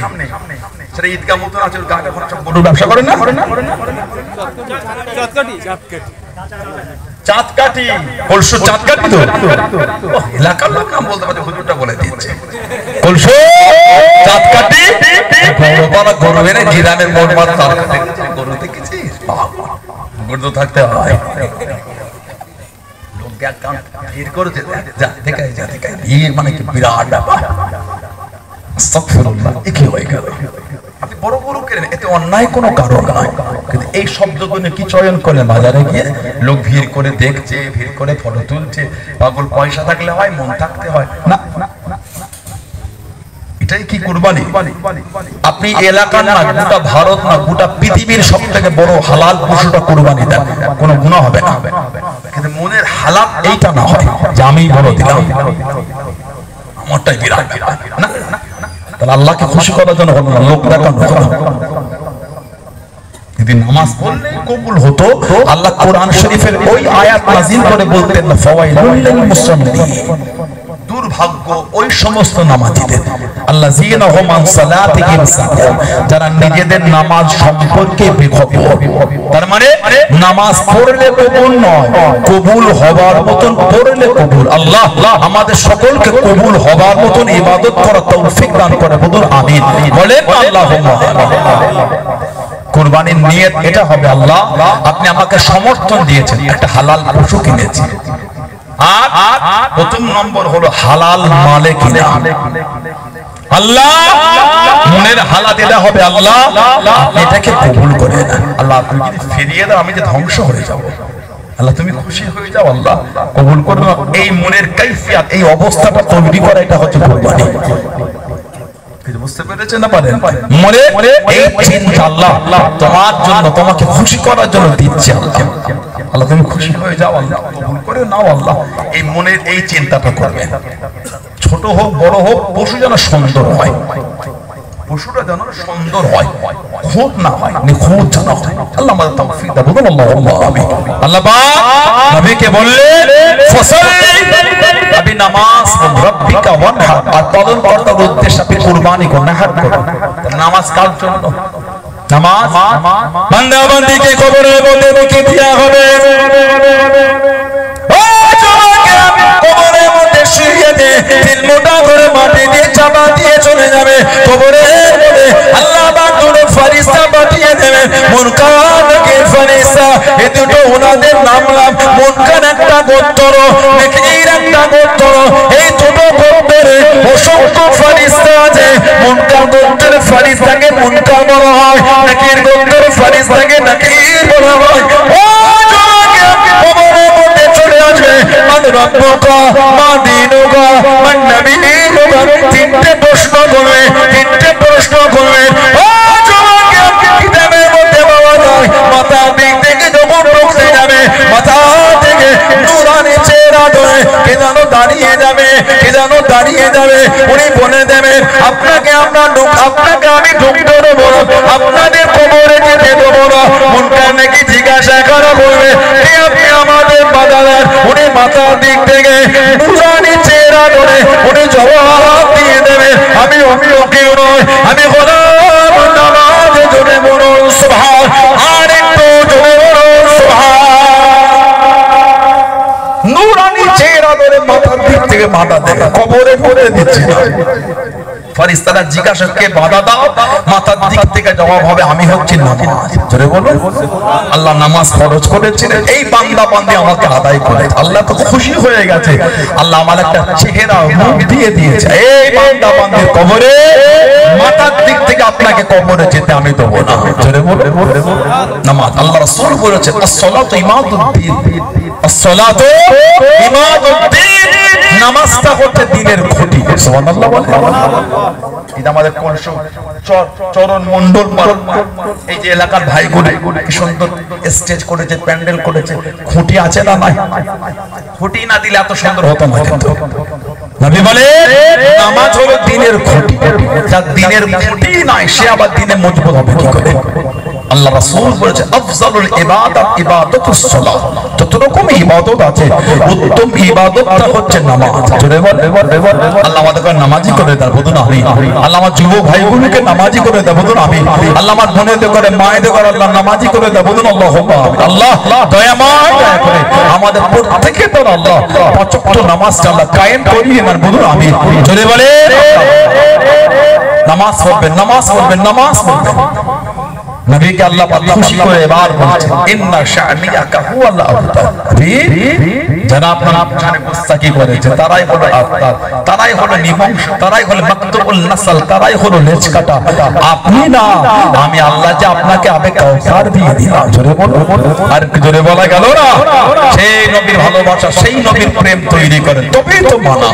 S1: সেটা ঈদগাহ মতন আছে, গাঁটা ঘর সব গরু ব্যবসা করে না, চাঁদকাঠি, কলসু চাঁদকাঠি তো এলাকার লোক নাম বলতে পারছে, হুজুরটা বলে দিয়েছে কলসু চাঁদকাঠি, বড় বড় গরু এনে গ্রামের মোট মাঠ তার গরু দেখেছিস, গরু তো থাকতে হয়, লোক ভিড় করেছে, যা দেখায় যা দেখায়, ভিড় মানে কি বিরাট ব্যাপার। আস্তাগফিরুল্লাহ, কি হয়ে গেল? আপনি বড় বড় করেন, এতে অন্যায় কোনো কারণ নয়, কিন্তু এই শব্দগুলো কি চয়ন করলেন? বাজারে গিয়ে লোক ভিড় করে দেখছে, ভিড় করে ফটো তুলছে, পাগল পয়সা থাকলে হয়, মন থাকতে হয় না, এটাই কি কুরবানি? আপনি এলাকার না, গোটা ভারত না, গোটা পৃথিবীর সবথেকে বড় হালাল পশুটা কুরবানি দেন, কোনো গুনাহ হবে না, কিন্তু মনের হালাত এইটা না হয় যে আমি বড় দিলাম, আমারটাই বিরাট না। তাহলে আল্লাহকে খুশি করার জন্য হলো না, লোক দেখানো হলো। যদি নামাজ পড়লে কবুল হতো, আল্লাহ কোরআন শরীফের ওই আয়াত নাযিল করে বলতেন না, ফাওয়াইলুল লিল মুসাল্লিন, দুর্ভাগ্য ওই সমস্ত নামাজীদের, আল্লাযীনা হুম আন সালাতিহিম সাহুন, যারা নিজেদের নামাজ সম্পর্কে বেখবর। তার মানে নামাজ পড়লে কবুল নয়, কবুল হবার মতন পড়লে কবুল। আল্লাহ আমাদের সকলকে কবুল হবার মতন ইবাদত করার তৌফিক দান করে, বলুন আমিন, বলেন আল্লাহুম্মা আমিন। কুরবানির নিয়ত এটা হবে, আল্লাহ আপনি আমাকে সমর্থন দিয়েছেন, একটা হালাল পশু কিনেছি, আর প্রথম নম্বর হলো হালাল মালে কিনা। আল্লাহ মনের হালাত এটা হবে, আল্লাহ এটাকে কবুল করে নেন। আল্লাহ আপনি যদি ফিরিয়ে দাও, আমি যে ধ্বংস হয়ে যাব, আল্লাহ তুমি খুশি হয়ে যাও, আল্লাহ কবুল করে নাও। এই মনের কাইফিয়াত, এই অবস্থাটা তৈরি করা, এটা হচ্ছে কুরবানি। বুঝতে পেরেছেন না? পারেন মনে এই চিন্তা, আল্লাহ তোমার জন্য, তোমাকে খুশি করার জন্য দিচ্ছে, আল্লাহ আল্লাহ তুমি খুশি হয়ে যাও, আল্লাহ কবুল করে নাও, আল্লাহ এই মনের এই চিন্তাটা করবে। ছোট হোক বড় হোক, পশু যেন সুন্দর হয়, পশুটা যেন সুন্দর হয়, খুঁত না হয়, নিখুঁত যেন হয়। আল্লাহ আমাদের তৌফিক দাও, বলুন আল্লাহুম্মা আমিন। আল্লাহ পাক নবীকে বললেন ফসল্লি, আপনি নামাজ রব্বিকা ওয়ানহার, আর পালনকর্তার উদ্দেশ্যে আপনি কুরবানি করুন, নাহার করুন। নামাজ কার জন্য? নামাজ বান্দা বান্দীকে কবরের মধ্যে রেখে দেয়া হবে, ও যুবকেরা কবরের মধ্যে শুইয়ে দে, তিল মোটা করে মাটি দিয়ে চাপা দিয়ে চলে যাবে কবরের মধ্যে। আল্লাহ পাক দুটো ফেরেশতা পাঠিয়ে দেবেন, মুনকার নাকির ফেরেশতা, এই দুটো ওনাদের নামলাম, মুনকার একটা গোত্র, নাকির একটা গোত্র। এই দুটো গোত্রের অসংখ্য ফেরেশতা আছে, মুনকার গোত্রের ফেরেশতাকে মুনকার বলা হয়, নাকির গোত্রের ফেরেশতাকে নাকির বলা হয়। ও যুবকেরা রব্বুকা মা দীনুকা মান নবিয়ুকা তিনটে প্রশ্ন করবে ও যুবক কিতাবের মধ্যে পাওয়া যায় মাথা দিক থেকে যখন ঢুকতে যাবে মাথা থেকে নূরানি চেহারা ধরে কে যেন দাঁড়িয়ে যাবে উনি বলে দেবেন আপনাকে আমি ঢুকতে দেবো না, আপনাদের কবরে যেতে দেবো না। মুনকার নাকি জিজ্ঞাসা করা বলবে কে আপনি আমাদের বাদাদার, উনি মাথার দিক থেকে নূরানি চেহারা ধরে উনি জবাব দিয়ে দেবেন আমি কেউ নয়, আমি গোলাম নামাজ জোরে বলুন সুবহান, আর একটু জোরে বলুন সুবহান। নূরানি চেহারা ধরে মাথার দিক থেকে বাধা দেবে, কবরে ভরে দিচ্ছে না। ফেরেশতারা জিজ্ঞাসা কে বাধা দাও, মাথার দিক থেকে জবাব হবে আমি হচ্ছি নামাজ। জোরে বলুন আল্লাহ নামাজ ফরজ করেছিলেন, এই বান্দা বান্দি আমাকে আদায় করে, আল্লাহ তো খুশি হয়ে গেছে, আল্লাহ আমার একটা চেহারা মুখ দিয়ে দিয়েছে। এই বান্দা বান্দির কবরে মাথার দিক থেকে আপনাকে কবরে যেতে আমি দেব না। জোরে বলুন নামাজ, আল্লাহ রাসূল বলেছেন as-salatu imaduddin, as-salatu imaduddin, নামাজটা হচ্ছে দ্বীনের খুঁটি। সুবহানাল্লাহ বলেন। এটা আমাদের কোন চরণ মন্ডল এই যে এলাকার ভাইগুলো কি সুন্দর স্টেজ করেছে, প্যান্ডেল করেছে, খুঁটি আছে না নাই? খুঁটি না দিলে এত সুন্দর হতো না। কিন্তু নবী বলে নামাজ হলো দ্বীনের খুঁটি, যার দ্বীনের খুঁটি নাই সে আবার দ্বীনে মজবুত হবে কি করে? আল্লাহ রাসূল বলেছে আফজালুল ইবাদাত ইবাদাতুস সালাত, যত রকম ইবাদত আছে উত্তম ইবাদতটা হচ্ছে নামাজ। জোরে বল আল্লাহ আমাদেরকে নামাজি করে দাও, বলুন আমিন। আল্লাহ আমার যুবক ভাইগুলোকে নামাজি করে দাও, বলুন আমিন। আল্লাহ আমার বোনেদের করে মায়েদের করে আল্লাহ নামাজি করে দাও, বলুন আল্লাহুম্মা আমিন। আল্লাহ দয়াময় দয়া করে আমাদের প্রত্যেককে তো আল্লাহ পাঁচ ওয়াক্ত নামাজটা আল্লাহ কায়েম করিয়ে নেন, বলুন আমিন। জোরে বলে নামাজ পড়বেন, নামাজ পড়বেন, নামাজ পড়বেন। নবীকে আল্লাহ খুশি করে এবার বলছেন ইন্না শানিয়াকা হুয়াল আবতার, যারা আপনার সামনে মুস্তাকি করেছে তারাই হলো আবতার, তারাই হলো নিবংশ, তারাই হলো মাকতুবুল নাসল, তারাই হলো লেজ কাটা। আপনি না, আমি আল্লাহ যে আপনাকে আবে কাউসার দিয়ে দিলাম। জোরে বলুন, আর জোরে বলা গেল না? সেই নবীর ভালোবাসা, সেই নবীর প্রেম তৈরি করেন, তবেই তো মানা,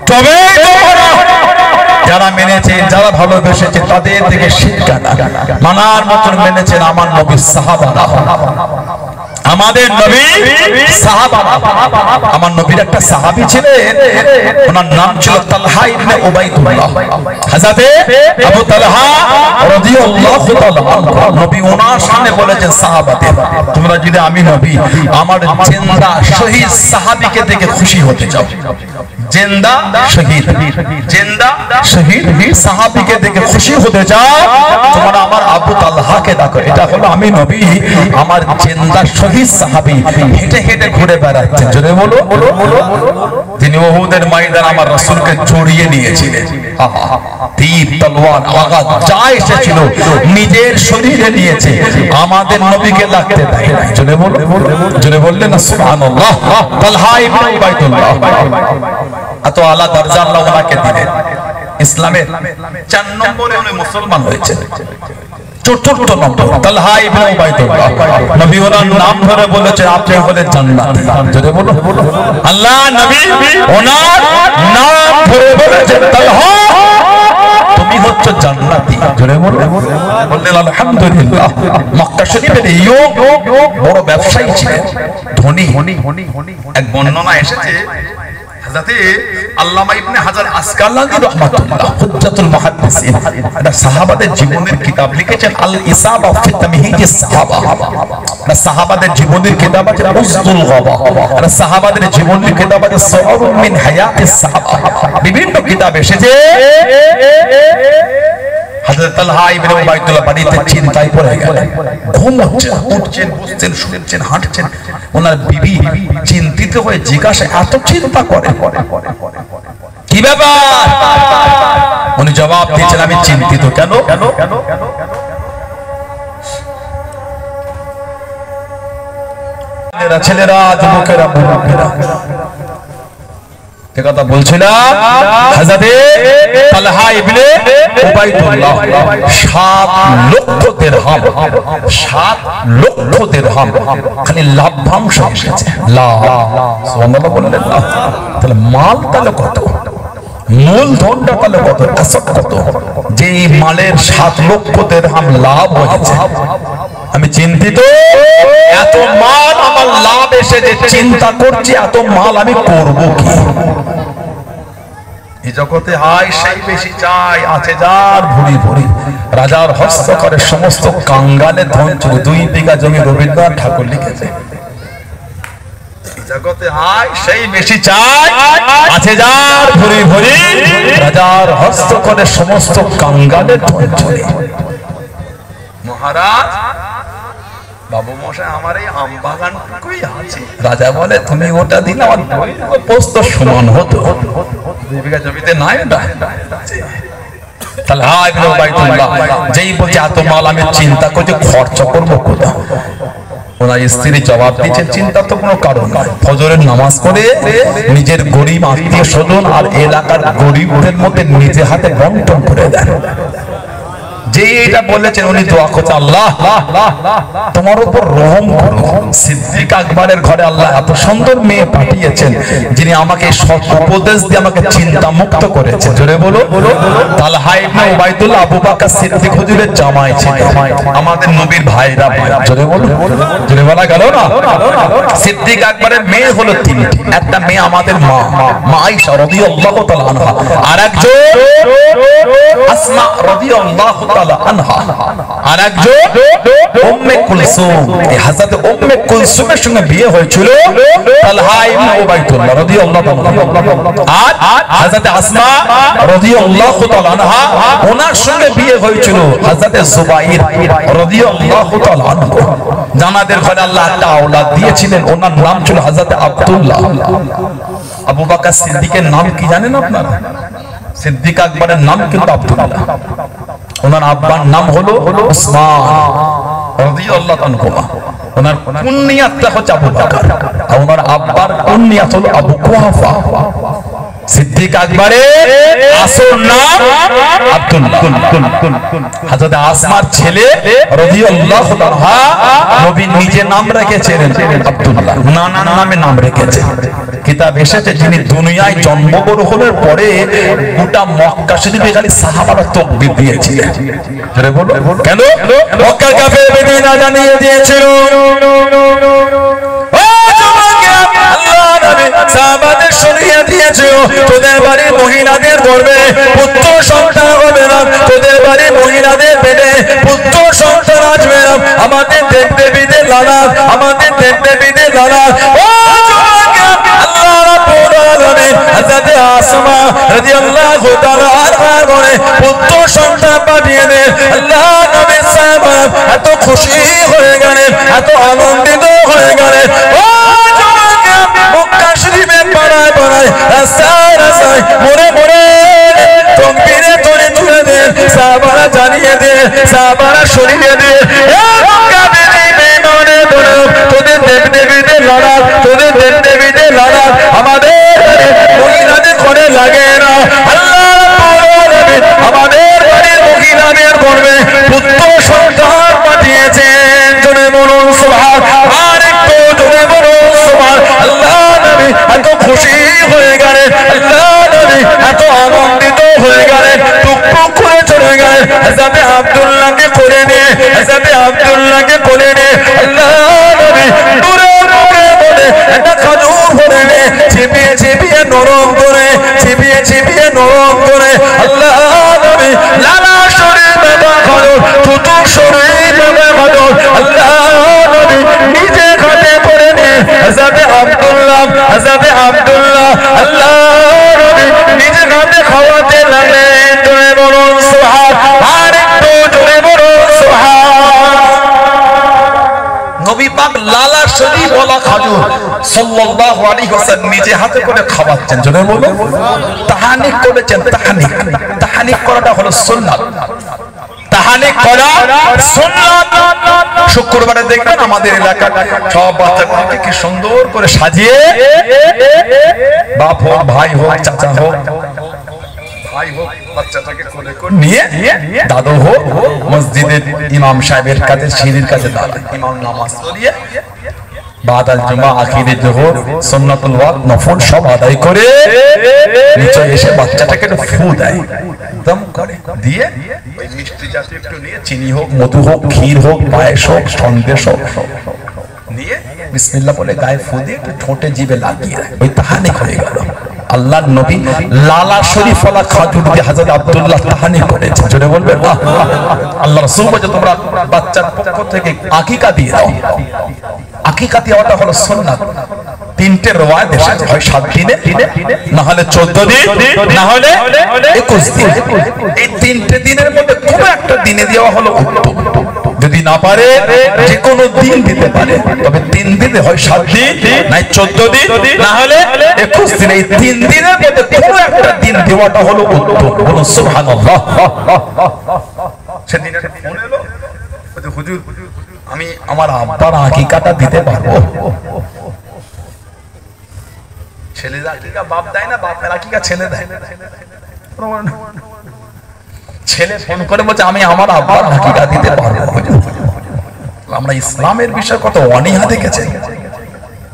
S1: তবেই তো মানা। যারা মেনেছেন, যারা ভালোবেসেছে তাদের থেকে শিক্ষা না, মানার মতন মেনেছেন আমার নবীর সাহাবারা। আমাদের নবী সাহাবারা, আমার নবীর একটা সাহাবী ছিলেন, ওনার নাম ছিল তালহা ইবনে উবাইদুল্লাহ। হযরতে আবু তালহা রাদিয়াল্লাহু তাআলা নবী ওনার সামনে বলেছেন সাহাবাদের, তোমরা যদি আমি নবী আমার জিন্দা শহীদ সাহাবীকে দেখে খুশি হতে চাও, জিন্দা শহীদ, জিন্দা শহীদ সাহাবীকে দেখে খুশি হতে চাও, তোমরা আমার আবু তালহাকে দেখো। এটা হলো আমি নবী আমার জিন্দা শহীদ সাহাবী, হেঁটে হেঁটে ঘুরে বেড়াচ্ছেন। জোরে বলো, যিনি উহুদের ময়দানে আমার রাসূলকে জড়িয়ে নিয়েছিলেন, তীর তলোয়ার আঘাত যা এসেছিল নিজের শরীরে নিয়েছে, আমাদের নবীকে লাগতে দেয় না। জোরে বলো, জোরে বললেন না সুবহানাল্লাহ। তালহা ইবনে উবাইদুল্লাহ, এত আলা দরজা আল্লাহ ওনাকে দিলেন। ইসলামের 4 নম্বরে উনি মুসলমান হয়েছেন, চতুর্থ নম্বর তালহা ইবনে উবাইদুল্লাহ। নবী ওনার নাম ধরে বলেছে আপনি হলেন জান্নাতি। জোরে বলো, আল্লাহ নবী ওনার নাম ধরে বলেছেন তালহা তুমি হচ্ছে জান্নাতি। জোরে বলো, বললেন আলহামদুলিল্লাহ। মক্কা শরীফের ইয়ো বড় ব্যবসায়ী ছিলেন, ধনী। এক বর্ণনা এসেছে হযরতে আল্লামা ইবনে হাজার আসকালানি রাহমাতুল্লাহ হুজ্জাতুল মুহাদ্দিসিন এটা সাহাবাদের জীবনের কিতাব লিখেছেন, আল ইসাবা ফি তামহিদিস সাহাবা। এটা সাহাবাদের জীবনের কিতাব আছে, উসদুল গাবা। এটা সাহাবাদের জীবনের কিতাব আছে, সুআরুম মিন হায়াতিস সাহাবা। বিভিন্ন কিতাব এসেছে। হযরত তালহা ইবনে উবাইদুল্লাহ বাড়িতে চিন্তায় পড়ে গেলেন, ঘুম হচ্ছে, উঠছেন, বসছেন, শুনছেন, হাঁটছেন। ওনার বিবি চিন্তিত হয়ে জিজ্ঞাসা এত চিন্তা করে কি ব্যাপার? উনি জবাব দিয়েছেন আমি চিন্তিত। কেন? ছেলেরা, যুবকেরা, মুরব্বিরা কথা বলছিলাম। হযরত তালহা ইবনে উবাইদুল্লাহ 7 লক্ষ দিরহাম, 7 লক্ষ দিরহাম খালি লাভ্যাংশ এসেছে। লাভ, সুবহানাল্লাহ বললেন না? তাহলে মাল তাহলে কত, মূলধনটা তাহলে কত, আসল কত, যে মালের 7 লক্ষ দিরহাম লাভ হয়েছে। আমি চিন্তিত, এত মাল আমার লাভ এসে যে চিন্তা করছি এত মাল আমি করব কি? এই জগতে হাই সেই বেশি চাই, আছে যার ভুরি ভুরি। রাজার হস্তকরে সমস্ত কাঙ্গালে ধন ছিল। 2 বিঘা জমি রবীন্দ্রনাথ ঠাকুর লিখেছে। জগতে হাই সেই বেশি চাই, আছে যার ভুরি ভুরি। রাজার হস্তকরে সমস্ত কাঙ্গালে ধন ছিল। মহারাজ, বাবু মশাই আমার এই আম বাগানটুকুই আছে। রাজা বলে তুমি ওটা দিন আমার পোস্ত সমান হতো। 2 বিঘা জমিতে নাই ওটা। তাহলে হায় উবাইদুল্লাহ যেই বলছে এত মাল আমি চিন্তা করছি খরচ করবো কোথায়। ওনার স্ত্রী জবাব দিচ্ছে চিন্তা তো কোনো কারণ নয়। ফজরের নামাজ পড়ে নিজের গরিব আত্মীয় স্বজন আর এলাকার গরিবদের মধ্যে নিজে হাতে বন্টন করে দেন। যে এটা বলেছেন উনি দোয়া করছে আল্লাহ তোমার উপর রহম করো। সিদ্দিক আকবরের ঘরে আল্লাহ এত সুন্দর মেয়ে পাঠিয়েছেন যিনি আমাকে সৎ উপদেশ দিয়ে আমাকে চিন্তা মুক্ত করেছে। জোরে বলো। তালহা ইবনে উবাইদুল্লাহ আবু বকর সিদ্দিক হুজুরের জামাই ছিল, আমাদের নবীর ভাইরা ভাই। জোরে বলো, জোরে বলা গেল না? সিদ্দিক আকবরের মেয়ে হলো 3টি। একটা মেয়ে আমাদের মা আয়েশা রাদিয়াল্লাহু তাআলা আনহা, আরেকজন আসমা রাদিয়াল্লাহু তাআলা আনহা, আরেকজন উম্মে কুলসুম। এই হযরত উম্মে কুলসুমের সঙ্গে বিয়ে হয়েছিল তালহা ইবনে উবাইদুল্লাহ রাদিয়াল্লাহু তাআলা। আর হযরত আসমা রাদিয়াল্লাহু তাআলা আনহা ওনার সঙ্গে বিয়ে হয়েছিল হযরত জুবাইর রাদিয়াল্লাহু তাআলা আনহু। জানাদের ঘরে আল্লাহ একটা আওলাদ দিয়েছিলেন, ওনার নাম ছিল হযরত আব্দুল্লাহ। আবু বকর সিদ্দিকের নাম কি জানেন আপনারা? সিদ্দিক আকবরের নাম কিন্তু আব্দুল্লাহ। ওনার আব্বার নাম হলো উসমান রাদিয়াল্লাহু আনহু। ওনার কুনিয়াতটা হচ্ছে আবু বকর আর ওনার আব্বার কুনিয়াত হলো আবু কুহাফা। সিদ্দিক আকবরের আসল নাম আব্দুল্লাহ। হযরত আসমার ছেলে রাদিয়াল্লাহু তাআলা নবী নিজে নাম রেখেছেন আব্দুল্লাহ, নানার নামে নাম রেখেছেন। কিতাব এসেছে যিনি দুনিয়ায় জন্মগ্রহণের পরে গোটা মক্কা শরীফে খালি সাহাবারা তাকবীর দিয়েছিলেন। জোরে বলো। কেন? মক্কার কাফের বেদীনা জানিয়ে দিয়েছিল সাহাবাদের শুনিয়ে দিয়েছে তোদের বাড়ির মহিলাদের গর্ভে পুত্র সন্তান হবে না, তোদের বাড়ির মহিলাদের পেটে পুত্র সন্তান আসবে না। আমাদের দেবদেবীদের লালা, আমাদের দেবদেবীদের লালা। ও আল্লাহ রাব্বুল আলামিন হযরত আসমা রাদিয়াল্লাহু তাআলা আনহার ঘরে পুত্র সন্তান পাঠিয়ে দেন। আল্লাহ নবী সাহাবা এত খুশি হয়ে গেলেন, এত আনন্দিত হয়ে গেলেন। পাড়ায় পাড়ায় রাস্তায় রাস্তায় মোড়ে মোড়ে তকবীরে তরে তুলে দেন। সাহাবারা জানিয়ে দেন, সাহাবারা সরিয়ে দেন তোদের দেবদেবীদের লড়া, তোদের দেবদেবীদের লড়া আমাদের মহিলাদের ঘরে লাগে না। আল্লাহ আমাদের বাড়ির মহিলাদের গর্ভে পুত্র সন্তান পাঠিয়েছেন। জোরে বলুন সুবহান। আর একটু জোরে বলুন সুবহান। আল্লাহ নবী এত খুশি হয়ে গেলেন, আল্লাহ নবী এত আনন্দিত হয়ে গেলেন, টুকটুক করে চলে গেলেন। হযরত আব্দুল্লাহকে কোলে নিয়ে, হযরত আব্দুল্লাহকে কোলে নিয়ে আল্লাহ নবী দূরে দূরে বলে একটা খাজুর ধরে নিয়ে চিবিয়ে চিবিয়ে নরম করে, চিবিয়ে চিবিয়ে নরম করে আল্লাহ নবী লালা শরীর বাবা খাজুর, থুতু শরীর বাবা খাজুর আল্লাহ নবী নিজে খাতে করে নিয়ে হযরত আব্দুল্লাহ, হযরত আব্দুল্লাহ আল্লাহ নবী নিজে খাতে খাওয়াতে লাগলেন। জোরে বলুন সুবহান। আর একটু জোরে বলুন সুবহান। নবী পাক লালা শরীফ ওয়ালা খাজুর সাল্লাল্লাহু আলাইহি ওয়াসাল্লাম নিজে হাতে করে খাওয়াচ্ছেন। জোরে বলুন। তাহানিক করেছেন। তাহানিক, তাহানিক করাটা হলো সুন্নাত। তাহানিক করা সুন্নাত। শুক্রবারে দেখবেন আমাদের এলাকার সব বাচ্চাগুলোকে কি সুন্দর করে সাজিয়ে, বাপ হোক ভাই হোক চাচা হোক
S2: ভাই হোক বাচ্চাটাকে কোলে করে নিয়ে দাদু হোক মসজিদের ইমাম সাহেবের কাছে সিঁড়ির কাছে দাঁড়ায় ইমাম নামাজ পড়িয়ে বাদাল জুমা আখিরে জোহর সুন্নাতুল ওয়াক্ত নফল সব আদায় করে নিচে এসে বাচ্চাটাকে একটু ফু দেয় দম করে দিয়ে ওই মিষ্টি জাতীয় একটু নিয়ে চিনি হোক মধু হোক ক্ষীর হোক পায়েস হোক সন্দেশ হোক নিয়ে বিসমিল্লাহ বলে গায়ে ফু দিয়ে একটু ঠোঁটে জিভে লাগিয়ে দেয় ওই তাহানি হয়ে গেল আল্লাহর নবী লালা শরীফ ওয়ালা খাজুর দিয়ে হযরত আব্দুল্লাহ তাহানি করেছে জোরে বলবে বাহ আল্লাহ রাসূল বলে তোমরা বাচ্চার পক্ষ থেকে আকিকা দিয়ে দাও আকিকা দেওয়াটা হলো সুন্নাত তিনটে রওয়ায়াত এসেছে হয় 7 দিনে না হলে 14 দিন না হলে 21 দিন এই তিনটে দিনের মধ্যে কোনো একটা দিনে দেওয়া হলো উত্তম যদি না পারে যে কোনো দিন দিতে পারে তবে 3 দিনে হয় 7 দিন না 14 দিন না হলে 21 দিন এই 3 দিনের মধ্যে কোনো একটা দিন দেওয়াটা হলো উত্তম বলুন সুবহানাল্লাহ সেদিন একটা ফোন এলো হুজুর আমি আমার আব্বার আকিকাটা দিতে পারবো ছেলের আকিকা বাপ দেয় না বাপের আকিকা ছেলে দেয় ছেলে ফোন করে বলছে আমি আমার আব্বার আকিকা দিতে পারবো আমরা ইসলামের বিষয়ে কত অনীহা দেখেছি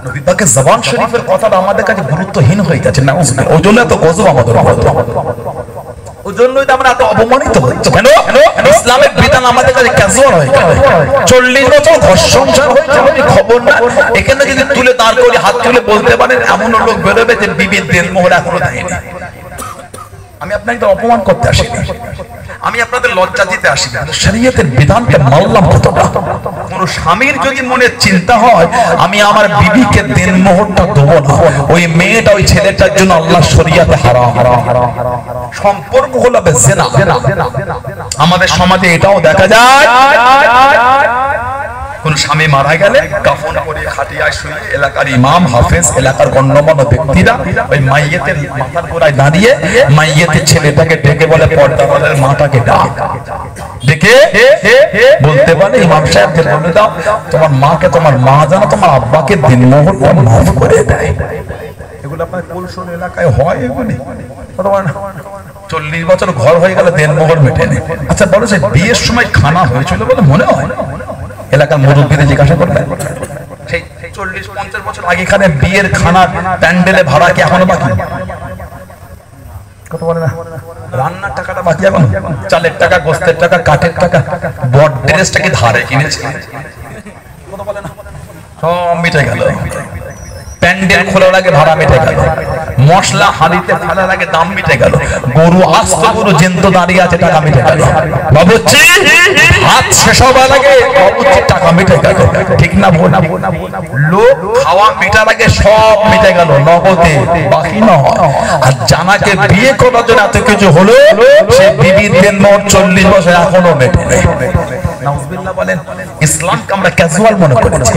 S2: নবী পাকের জবান শরীফের কথাটা আমাদের কাছে গুরুত্বহীন হয়ে গেছে না ওই জন্য এত গজব আমাদের ওই জন্যই তো আমরা এত অপমানিত হচ্ছি কেন ইসলামের বিধান আমাদের কাছে ক্যাজুয়াল হয়ে গেল 40 বছর ঘর সংসার হয়েছে আমি খবর না এখানে যদি তুলে দাঁড় করে হাত তুলে বলতে পারেন এমন লোক বেরোবে যে বিবির দেন মোহর এখনো দেয়নি আমি আপনাকে অপমান করতে আসি আমি আপনাদের লজ্জা দিতে আসি শরীয়তের বিধানকে মানলাম কতটা কোন স্বামীর যদি মনে চিন্তা হয় আমি আমার বিবিকে দেন মোহরটা দেবো না ওই মেয়েটা ওই ছেলেটার জন্য আল্লাহ শরীয়তে হারাম সম্পর্ক হলো জিনা আমাদের সমাজে এটাও দেখা যায় কোন স্বামী মারা গেলে কাফন পরে খাটিয়ায় শুয়ে এলাকার ইমাম হাফেজ এলাকার গণ্যমান্য ব্যক্তিরা ওই মাইয়েতের মাথার গোড়ায় দাঁড়িয়ে মাইয়েতের ছেলেটাকে ডেকে বলে পর্দাওয়ালার মাটাকে ডাক ডেকে বলতে পারে ইমাম সাহেবকে বলে দাও তোমার মাকে তোমার মা জানো তোমার আব্বাকে দিন মোহরটা মাফ করে দেয় এগুলো আপনার কুলশন এলাকায় হয় এগুলি 40 বছর ঘর হয়ে গেল দেন মোহর মেটেনি আচ্ছা বলো যে বিয়ের সময় খানা হয়েছিল বলে মনে হয় এলাকার মুরব্বীদের জিজ্ঞাসা করবেন সেই 40-50 বছর আগে এখানে বিয়ের খানার প্যান্ডেলে ভাড়া কি এখনো বাকি কত বলে না রান্নার টাকাটা বাকি এখন চালের টাকা গোস্তের টাকা কাঠের টাকা বড় ড্রেসটা কি ধারে কিনেছে কত বলে না সব মিটে গেল প্যান্ডেল খোলার আগে ভাড়া মিটে গেল মশলা হাঁড়িতে ফেলার আগে দাম মিটে গেল গরু আস্ত গরু জেন্ত দাঁড়িয়ে আছে টাকা মিটে গেল বাবুচ্ছি হাত শেষ হবার আগে বাবুচ্ছি টাকা মিটে গেল ঠিক না ভোনা লোক খাওয়া মিটার আগে সব মিটে গেল নগদে বাকি নয় আর জানাকে বিয়ে করার জন্য এত কিছু হলো সে বিবির দেন মোট 40 বছর এখনো মেটে নেই নাউজুবিল্লাহ বলেন ইসলামকে আমরা ক্যাজুয়াল মনে করেছি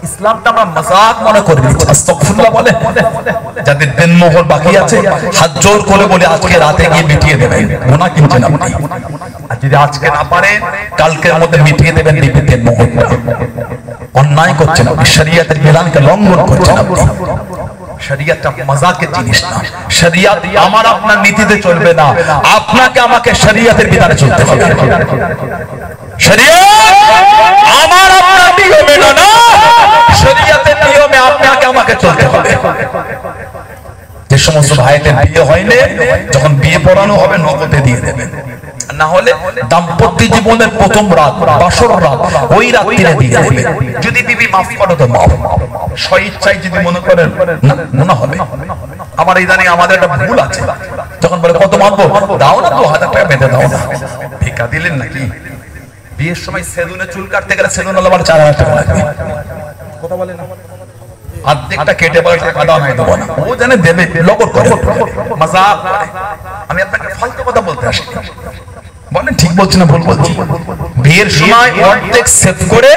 S2: ইসলামটা আমরা মজাক মনে করি আস্তাগফিরুল্লাহ বলে যাদের দেন মোহর বাকি আছে হাত জোর করে বলে আজকে রাতে গিয়ে মিটিয়ে দেবেন গুনাহ কিনছেন আপনি আর যদি আজকে না পারেন কালকের মধ্যে মিটিয়ে দেবেন বিবির দেন মোহরটা অন্যায় করছেন আপনি শরীয়তের বিধানকে লঙ্ঘন করছেন আপনি শরীয়তটা মজাকের জিনিস না শরীয়ত আমার আপনার নীতিতে চলবে না আপনাকে আমাকে শরীয়তের বিধানে চলতে হবে শরীয়ত আমার আপনার নিয়মে না শরীয়তের নিয়মে আপনাকে আমাকে চলতে হবে যে সমস্ত ভাইদের বিয়ে হয়নি যখন বিয়ে পড়ানো হবে নগদে দিয়ে দেবেন না হলে দাম্পত্য জীবনের প্রথম রাত বাসর রাত ওই রাত্রিরে দিয়ে দেবেন যদি বিবি মাফ করো তো মাফ স্বইচ্ছায় যদি মনে করেন মনে হবে আমার ইদানিং আমাদের একটা ভুল আছে যখন বলে কত মানবো দাও না 2000 টাকা বেঁধে দাও না ভিক্ষা দিলেন নাকি বিয়ের সময় সেলুনে চুল কাটতে গেলে সেলুন আলা বলে 4000 টাকা লাগবে কথা বলে না অর্ধেকটা কেটে বলে টাকা দাও নাই দেব না ও জানে দেবে লগর করে মজাক আমি আপনাকে ফালতু কথা বলতে আসি বলেন ঠিক বলছি না ভুল বলছি বিয়ের সময় অর্ধেক সেভ করে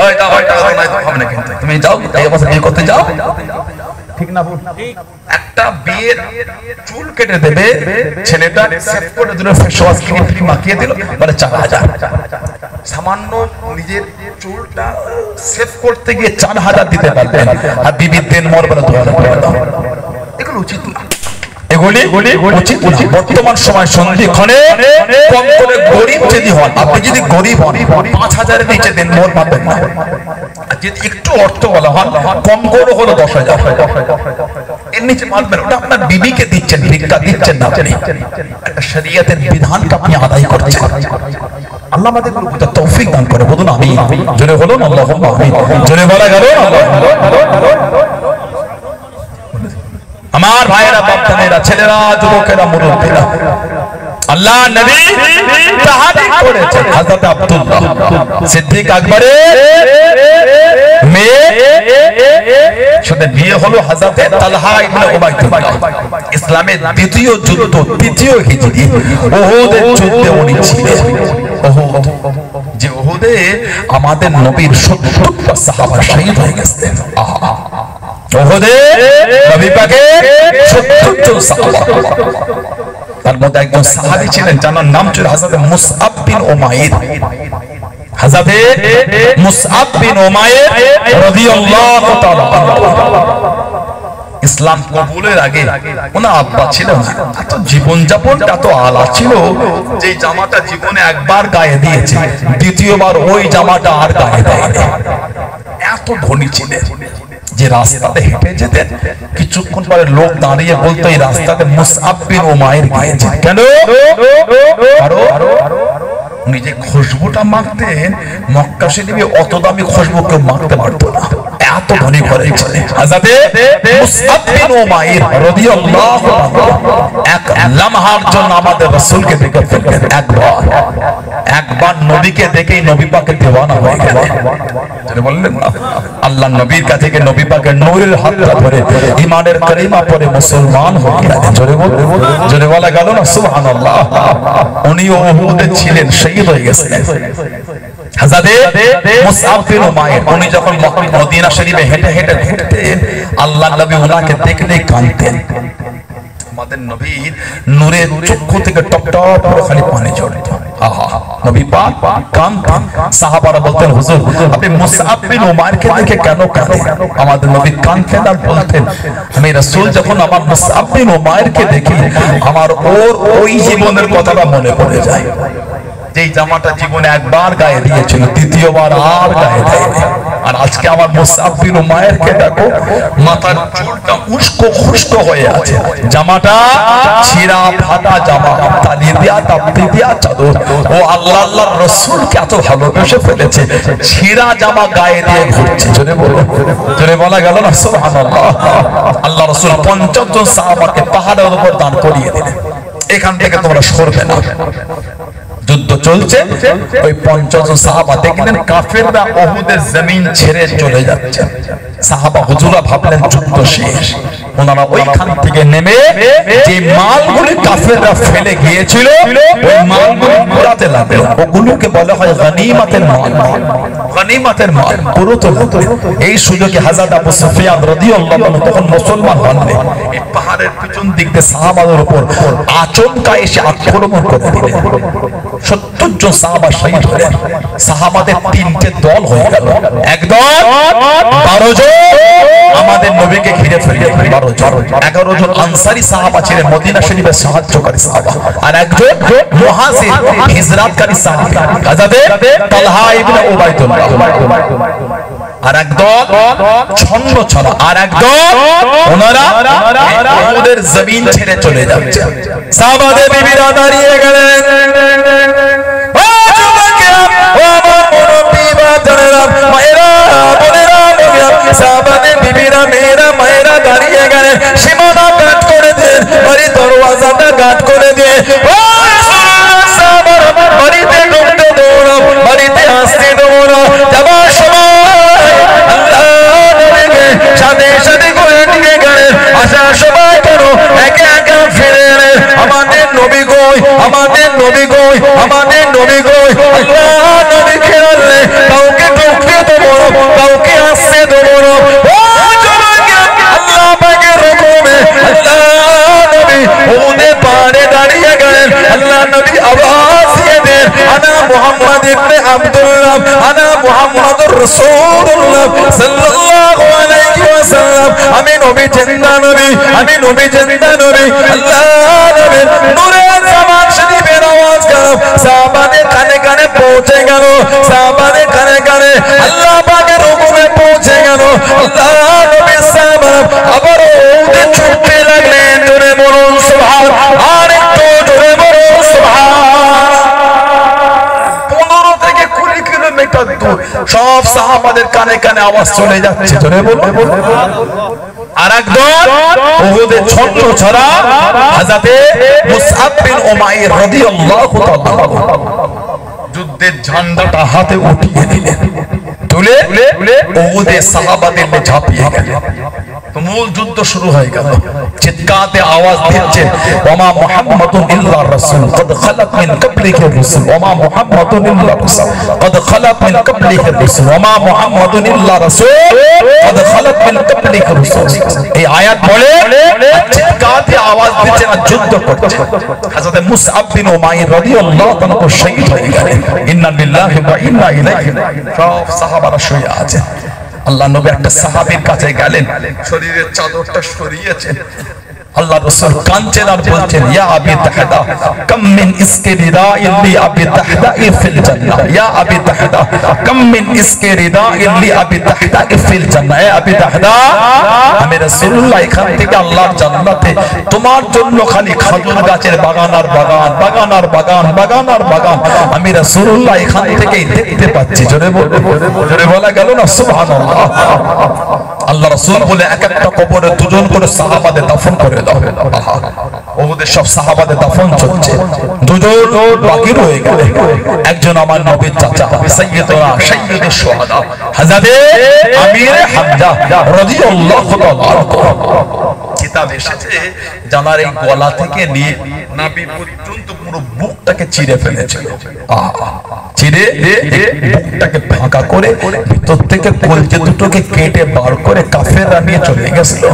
S2: ওই টাকা নাই তো হবে না কিন্তু তুমি যাও এই বছর বিয়ে করতে যাও ঠিক না ভুল একটা বিয়ের চুল কেটে দেবে ছেলেটা সেভ করে দিল ফেস ওয়াশ ক্রিম মাখিয়ে দিল বলে 4000 সামান্য নিজের চুলটা সেভ করতে গিয়ে 4000 দিতে পারবেন আর বিবির দেন মোহর বলে 2000 টাকা দাও এগুলো উচিত না
S1: এগুলি উচিত না। বর্তমান সময় সন্ধিক্ষণে কম করে গরিব যদি হন, আপনি যদি গরিব হন 5,000 এর নিচে দেন, মোর পাবেন না। আর যদি একটু অর্থ বলা হন, কম করে হলো 10,000, এর নিচে মারবেন। ওটা আপনার বিবিকে দিচ্ছেন, ভিক্ষা দিচ্ছেন না, আপনি একটা শরীয়তের বিধানকে আপনি আদায় করছেন। আল্লাহ আমাদের বুঝতে তৌফিক দান করে। বলুন আমিন। জোরে বলুন আল্লাহুম্মা আমিন। জোরে বলা গেল। আমার ভাইয়েরা, বাপ-দাদেরা, ছেলেরা, যুবকেরা, মুরব্বীরা, আল্লাহ নবী তাহাদি করেছেন হযরত আব্দুল্লাহ সিদ্দিক আকবরের মেয়ে, সাথে বিয়ে হলো হযরত তালহা ইবনে উবাইদুল্লাহ। ইসলামের দ্বিতীয় যুদ্ধ, তৃতীয় হিজরি, উহুদের যুদ্ধে উনি ছিলেন। উহুদ, যে উহুদে আমাদের নবীর 70টা সাহাবা শহীদ হয়ে গেছেন। আহা, উহুদে নবী পাকের 70 জন সাহাবা, তার মধ্যে একজন সাহাবী ছিলেন যার নাম ছিল হযরত মুসআব বিন উমাইর। হযরত মুসআব বিন উমাইর রাদিয়াল্লাহু তাআলা ইসলাম কবুলের আগে ওনার আব্বা ছিলেন এত জীবনযাপনটা এত আলা ছিল, যে জামাটা জীবনে একবার গায়ে দিয়েছে, দ্বিতীয়বার ওই জামাটা আর গায়ে দেয়নি। এত ধনী ছিলেন যে রাস্তাতে হেঁটে যেতেন, কিছুক্ষণ পরে লোক দাঁড়িয়ে বলতো এই রাস্তাতে মুসআব বিন উমাইর গিয়েছে। কেন? উনি যে খুশবুটা মাখতেন, মক্কা শরীফে অত দামি খুশবু কেউ মাখতে পারতো না, এত ধনী ঘরে ছিলেন হযরত মুসআব বিন উমাইর রাদিয়াল্লাহু আনহু। এক লম্হার জন্য আমাদের রাসূলকে দেখে ফেললেন। একবার নবীকে দেখেই নবী পাকের দেওয়ানা হয়ে গেলেন। বললেন না, আল্লাহ নবীর কাছে গিয়ে নবী পাকের নূরের হাতটা ধরে ঈমানের কালিমা পড়ে মুসলমান হয়ে গেলেন। জোরে বলা গেল না সুবহানাল্লাহ। উনি উহুদে ছিলেন, শহীদ হয়ে গেছেন। হযরত মুসআব বিন উমাইর উনি যখন মদিনা শরীফে হেঁটে হেঁটে ঘুরতেন, আল্লাহ নবী ওনাকে দেখলেই কাঁদতেন। আমাদের নবীর নূরের চক্ষু থেকে টপ টপ করে খালি পানি ঝরত। আহা, নবী পাক কাঁদতেন। সাহাবারা বলতেন, হুজুর আপনি মুসআব বিন উমাইরকে দেখে কেন কাঁদেন? আমাদের নবী কাঁদতেন আর বলতেন, আমি রাসূল যখন আমার মুসআব বিন উমাইরকে দেখি, আমার ওই জীবনের কথাটা মনে পড়ে যায়, যেই জামাটা জীবনে একবার গায়ে দিয়েছিল, দ্বিতীয়বার আর গায়ে দেয়নি। আর আজকে আমার মুসআব বিন উমাইরকে দেখো, মাথার চুলটা উস্কো খুস্কো হয়ে আছে, জামাটা ছিঁড়া ফাটা জামা, তালি দিয়া তাপ্তি দিয়া চাদর। ও আল্লাহ আল্লাহর রাসূলকে এত ভালোবেসে ফেলেছে, ছিঁড়া জামা গায়ে দিয়ে ঘুরছে। জোরে বলা গেল না সুবহানাল্লাহ। আল্লাহ রাসূল 50 জন সাহাবাকে পাহাড়ের উপর দাঁড় করিয়ে দিলেন, এখান থেকে তোমরা সরবে না। যুদ্ধ চলছে, ওই 50 জন সাহাবা দেখলেন কাফেররা উহুদের জমিন ছেড়ে চলে যাচ্ছে। সাহাবা হুজুরা ভাবলেন যুদ্ধ শেষ। ওনারা ওইখান থেকে নেমে যে মালগুলি কাফেররা ফেলে গিয়েছিল, ওই মালগুলি কুড়াতে লাগলো। ওগুলোকে বলা হয় গনিমতের মাল। গনিমতের মাল কুড়াতে লাগলো। এই সুযোগে হযরত আবু সুফিয়ান রাদিয়াল্লাহু আনহু তখন মুসলমান হননি, এই পাহাড়ের পিছন দিক দিয়ে সাহাবাদের উপর আচমকা এসে আক্রমণ করে দিলেন। 70 জন সাহাবা শহীদ হলেন। সাহাবাদের 3টে দল হয়ে গেল। একদল 12 জন আমাদের নবীকে ঘিরে ফেললেন, 12 জন। 11 জন আনসারী সাহাবা ছিলেন, মদিনা শরীফের সাহায্যকারী সাহাবা। আর একজন মুহাজির হিজরতকারী সাহাবী হযরত তালহা ইবনে উবাইদুল্লাহ। আর একদল ছন্ন ছড়া, আর একদল ওনারা উহুদের জমিন ছেড়ে চলে যাচ্ছে। সাহাবাদের বিবিরা দাঁড়িয়ে গেলেন। ও যুবকেরা, ও আমার মুরব্বি বাজানেরা, মায়েরা, বোনেরা, সাহাবাদের বিবিরা, মেয়েরা, মায়েরা দাঁড়িয়ে গেলেন। সীমানা কাট করে দেন, বাড়ির দরওয়াজাটা কাট করে দিয়ে, ও সাহাবারা বাড়িতে ঢুকতে দেবো না, বাড়িতে আসতে দেবো না। যাবার সময় সাথে সাথে করে নিয়ে গেলেন। আসার সময় কেন একে একে ফিরে এলেন। আমাদের নবী কই, আমাদের নবী কই, আমাদের নবী কই। আল্লাহ নবী খেয়ালে কাউকে ঢুকতে দেবো না, কাউকে আসতে দেবো না। আল্লাহ পাকের হুকুমে আল্লাহ নবী ওদের পাড়ে দাঁড়িয়ে গেলেন। আল্লাহ নবী আওয়াজ দিয়ে দেন, আনা মুহাম্মদ ইবনে আব্দুল্লাহ আনা মুহাম্মাদুর রাসূলুল্লাহ সাল্লাল্লাহু আলাইহি ওয়াসাল্লাম আমি নবী জিন্দা নবী আমি নবী জিন্দা নবী আল্লাহ নবীর নূরের জামান শরীফের আওয়াজ গাও সাহাবাদের কানে কানে পৌঁছে গেল সাহাবাদের কানে কানে আল্লাহ পাকের হুকুমে পৌঁছে গেল আল্লাহ নবী সাহাবা আবার ওঠে ছুটতে লাগলেন জোরে বলুন সুবহান আর একটু জোরে বলুন সুবহান 15 থেকে 20 কিলোমিটার দূর সব সাহাবাদের কানে কানে আওয়াজ চলে যাচ্ছে জোরে বলুন আরেকজন উহুদের ছন্দ ছড়া হযরতে মুসআব বিন উমাইর রাদিয়াল্লাহু তাআলা যুদ্ধের ঝান্ডাটা হাতে উঠিয়ে দিলেন তুলে উহুদের সাহাবাদের মধ্যে ঝাঁপিয়ে গেলেন তো মূল যুদ্ধ শুরু হয়ে গেল চিৎকারে আওয়াজ দিচ্ছে ওমা মুহাম্মাদুন ইল্লা রাসূল কদ খালাত মিন ক্বাবলিহি রাসূল ওমা মুহাম্মাদুন ইল্লা রাসূল কদ খালাত মিন ক্বাবলিহি রাসূল ওমা মুহাম্মাদুন ইল্লা রাসূল কদ খালাত মিন ক্বাবলিহি রাসূল এই আয়াত বলে চিৎকারে আওয়াজ দিচ্ছে না যুদ্ধ করছে হযরত মুসআব বিন উমাইর রাদিয়াল্লাহু তাআলা শহীদ হয়ে গেলেন ইন্না লিল্লাহি ওয়া ইন্না ইলাইহি সব সাহাবারা শুয়ে আছে আল্লাহ নবী একটা সাহাবীর কাছে গেলেন শরীরের চাদরটা সরিয়েছেন আল্লাহ রাসূল কাঁদছেন আর বলছেন ইয়া আবি তাহদা কাম মিন ইসকি রিদাইন লি আবি তাহদা ফিল জান্নাহ ইয়া আবি তাহদা কাম মিন ইসকি রিদাইন লি আবি তাহদা ফিল জান্নাহ এ আবি তাহদা আমি রাসূলুল্লাহ এখান থেকে আল্লাহর জান্নাতে তোমার জন্য খালি খেজুর গাছের বাগান আর বাগান বাগান আর বাগান বাগান আর বাগান আমি রাসূলুল্লাহ এখান থেকেই দেখতে পাচ্ছি জোরে বলা গেল না সুবহানাল্লাহ আল্লাহ রাসূল বলে এক একটা কবরে দুজন করে সাহাবাদের দাফন করে দাও ওদের সব সাহাবাদের দাফন চলছে দুজন বাকি রয়ে গেল একজন আমার নবীর চাচা সাইয়্যিদুনা সাইয়্যিদুশ শুহাদা হযরত আমির হামজা রাদিয়াল্লাহু তাআলা কিতাব এসেছে জানার এই গলা থেকে নিয়ে নাভি পর্যন্ত পুরো বুকটাকে চিরে ফেলেছিল চিরে বুকটাকে ফাঁকা করে ভিতর থেকে কলজে দুটোকে কেটে বার করে কাফেররা নিয়ে চলে গেছিল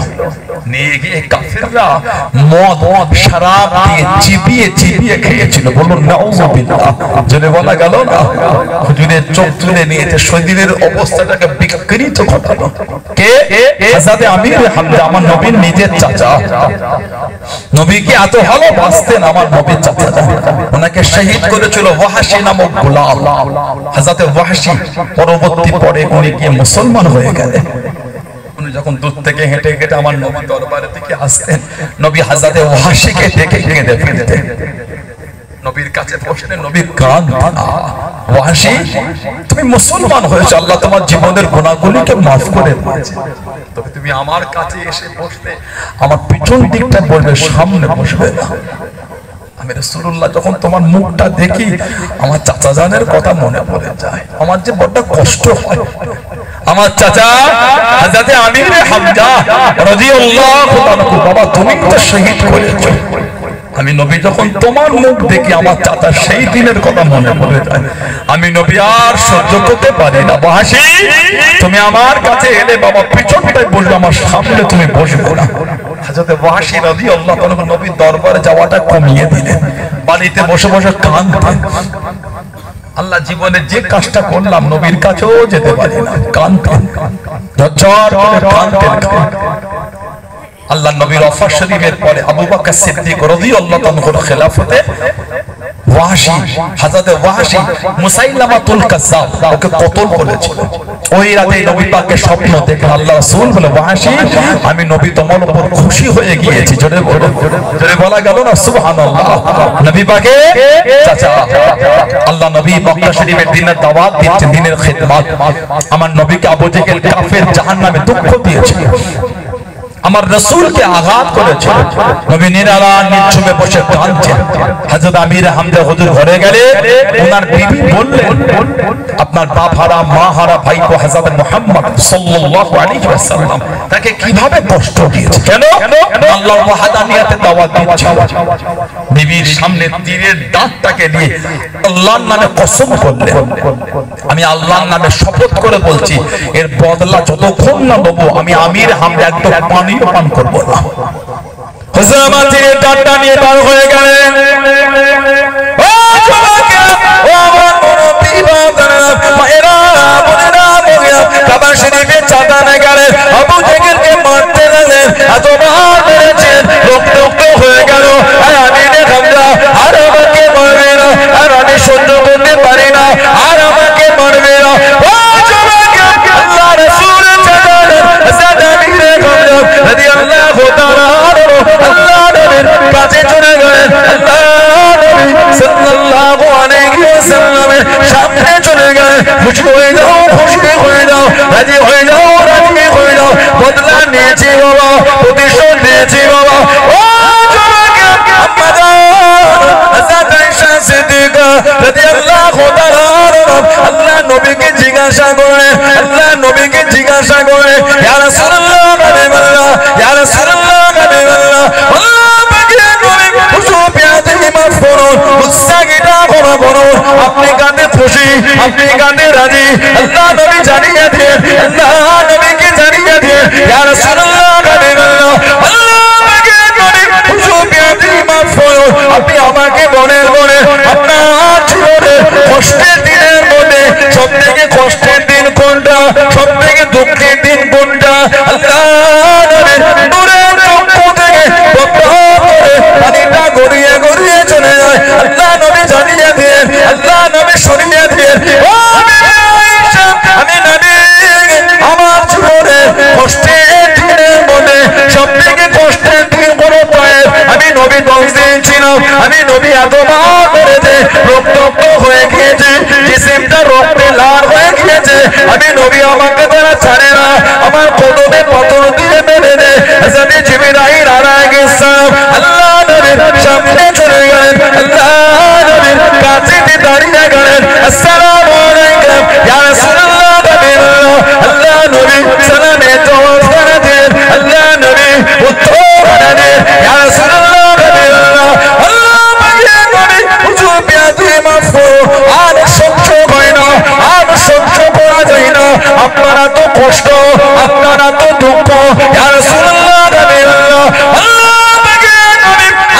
S1: নিয়ে গিয়ে কাফেররা মদ শরাব দিয়ে চিবিয়ে চিবিয়ে খেয়েছিল বলুন নাউযুবিল্লাহ জেনে বলা গেল না হুজুরের চোখ তুলে নিয়েছে শরীরের অবস্থাটাকে বিকৃত ঘটালো কে হযরত আমির হামজা আমার নবীর নিজের চাচা নবীকে এত ভালোবাসতেন আমার নবীর চাচা ওনাকে শহীদ করেছিল ওয়াহশী নামক গোলাম হযরত ওয়াহশী পরবর্তী পরে উনি গিয়ে মুসলমান হয়ে গেলেন যখন দূর থেকে হেঁটে হেঁটে আমার নবী দরবারে থেকে আসতেন নবী হযরত ওয়াহশীকে দেখে কেঁদে ফেলতেন নবীর কাছে বসলেন নবী কাঁদতেন ওয়াহশী তুমি মুসলমান হয়েছো আল্লাহ তোমার জীবনের গুনাহগুলোকে maaf করে দিয়েছে তবে তুমি আমার কাছে এসে বসলে আমার পিছন দিকটা বলবে সামনে বসবে না আমি রাসূলুল্লাহ যখন তোমার মুখটা দেখি আমার চাচা জানের কথা মনে পড়ে যায় আমার যে বড় কষ্ট হয় আমার চাচা হযরত আমির হামজা রাদিয়াল্লাহু তাআলা বাবা তুমি তো শহীদ করেছো আমি নবী যখন তোমার মুখ দেখি আমার চাচা সেই দিনের কথা মনে পড়ে যায় আমি নবী আর সহ্য করতে পারি না ওয়াহশী তুমি আমার কাছে এলে বাবা পিছনটায় বসবে আমার সামনে তুমি বসবে না হযরত ওয়াহশী রাদিয়াল্লাহু তাআলা নবীর দরবারে যাওয়াটা কমিয়ে দিলেন বাড়িতে বসে বসে কাঁদতেন আল্লাহ জীবনে যে কাজটা করলাম নবীর কাছেও যেতে পারি না কাঁদতেন ঝরঝর করে কাঁদতেন আল্লাহ নবীর ওফাত শরীফের পরে আবু বকর সিদ্দিক রাদিয়াল্লাহু তাআলার খেলাফতে ওয়াহশী হযরত ওয়াহশী মুসাইলামাতুল কাজ্জাব ওকে কতল করেছিল ওই রাতে নবী পাকের স্বপ্ন দেখে আল্লাহ রাসূল বলে ওয়াহশী আমি নবী তোমার উপর খুশি হয়ে গিয়েছি জোরে বলা গেল না সুবহানাল্লাহ নবী পাকে চাচা আল্লাহ নবী মক্কা শরীফের দিনের দাওয়াত দিচ্ছেন দিনের খিদমত আমার নবীকে আবু জেহেল কাফের জাহান্নামে দুঃখ দিয়েছিল আমার রাসূলকে আঘাত করেছিল নবী নিরালা নিঝুমে বসে কাঁদছেন হযরত আমির হামজা হুজুর ঘরে গেলে ওনার বিবি বললেন আপনার বাপ হারা মা হারা ভাইপো হযরত মুহাম্মদ সাল্লাল্লাহু আলাইহি ওয়াসাল্লাম তাকে কিভাবে কষ্ট দিয়েছে কেন আল্লাহর ওয়াহদানিয়তে দাওয়াত দিচ্ছে বিবির সামনে তীরের দাঁতটাকে নিয়ে আল্লাহর নামে কসম করলেন আমি আল্লাহর নামে শপথ করে বলছি এর বদলা যতক্ষণ না দেব আমি আমির হামজা একদম পানিও পান করব না হুজুর তীরের দাঁতটা নিয়ে পার হয়ে গেলেন ও যুবকেরা ও
S2: খুশি হয়ে যাও, খুশি হয়ে যাও, রাজি হয়ে যাও, রাজি হয়ে যাও। বদলা নিয়েছি বাবা, প্রতিশোধ নিয়েছি বাবা। ও জনকে আল্লাহ নবীকে জিজ্ঞাসা করে, আল্লাহ নবীকে জিজ্ঞাসা করে, ইয়া রাসূলুল্লাহ হাবিবাল্লাহ, ইয়া রাসূলুল্লাহ হাবিবাল্লাহ, আপনি কাঁদে খুশি, আপনি কাঁদে রাজি। আল্লাহ নবী জানিয়ে দেন, আল্লাহ নবীকে জানিয়ে দেন, ইয়া রাসূলুল্লাহ হাবিবাল্লাহ, আপনি আমাকে বলেন, বলেন আপনার জীবনে কষ্টের দিনের মধ্যে সব থেকে কষ্টের দিন কোনটা, সব থেকে দুঃখের দিন কোনটা? আল্লাহ নূরের চক্ষু থেকে পানিটা গড়িয়ে গড়িয়ে চলে যায়। আল্লাহ নবী জানিয়ে দেন, আল্লাহ নবী শুনিয়ে দেন, আমি নবী আমার জীবনে কষ্টের দিনের মধ্যে সব থেকে কষ্টের দিন কোনো পায় আমি নবী 10 দিন ছিলাম, আমি নবী এতবার করেছে, রক্তাক্ত হয়ে গিয়েছে, জিসিমটা রক্তে লাল হয়ে গিয়েছে, আমি নবী আমাকে তারা ছাড়ে না, আমার কদমে পাথর দিয়ে মেরে দেয়। হযরত জিবরাইল আলাইহিস সালাম আল্লাহ নবীর সামনে চলে গেলেন, আল্লাহ নবীর কাছে দাঁড়িয়ে গেলেন, আসসালামু আলাইকুম ইয়া রাসূলুল্লাহ হাবিবাল্লাহ। আল্লাহ নবী সালামে জবাব করে দেন, আল্লাহ নবী উত্তর করে দেন, ইয়া রাসূলুল্লাহ হাবিবাল্লাহ। আল্লাহ নবী হুজুর বিয়াদি মাফুর আর সহ্য হয় না, আর সহ্য করা যায় না, আপনারা তো কষ্ট, আপনারা তো দুঃখ, ইয়া রাসূলুল্লাহ হাবিবাল্লাহ।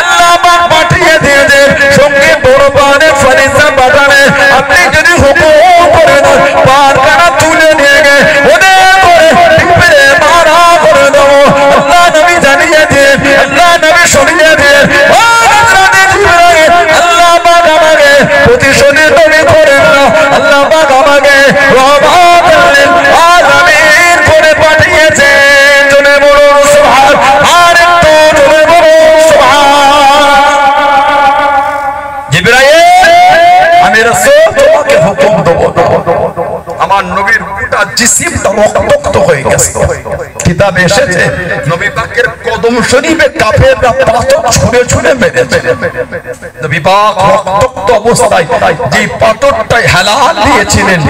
S2: আল্লাহ পাক পাঠিয়ে দিয়ে দেন, সঙ্গে বড় পানে ফেরেশতা পাঠানে, আপনি যদি হুকুম করে দেন পারখানা তুলে নিয়ে গিয়ে ওদের করে টিপে মারা করে দেবো। আল্লাহ নবী জানিয়ে দেন, আল্লাহ নবী শুনিয়ে দেন, আল্লাহ পাক আমাকে প্রতিশোধের নবী করেন না, আল্লাহ পাক আমাকে রহমতুল আলামিন করে পাঠিয়েছেন। জনে বলুন সুবহান, আর একটু জনে বলুন সুবহান। জিবরাইল আমি রাসূল তোমাকে হুকুম দেব, আমার নবীর গোটা জিসিমটা রক্তাক্ত হয়ে গেছে। কিতাবে এসেছে নবী পাকের কদম শরীফে কাফেররা পাথর ছুঁড়ে ছুঁড়ে মেরেছে। নবী পাক রক্তাক্ত অবস্থায় যে পাথরটাই হেলাল দিয়েছিলেন,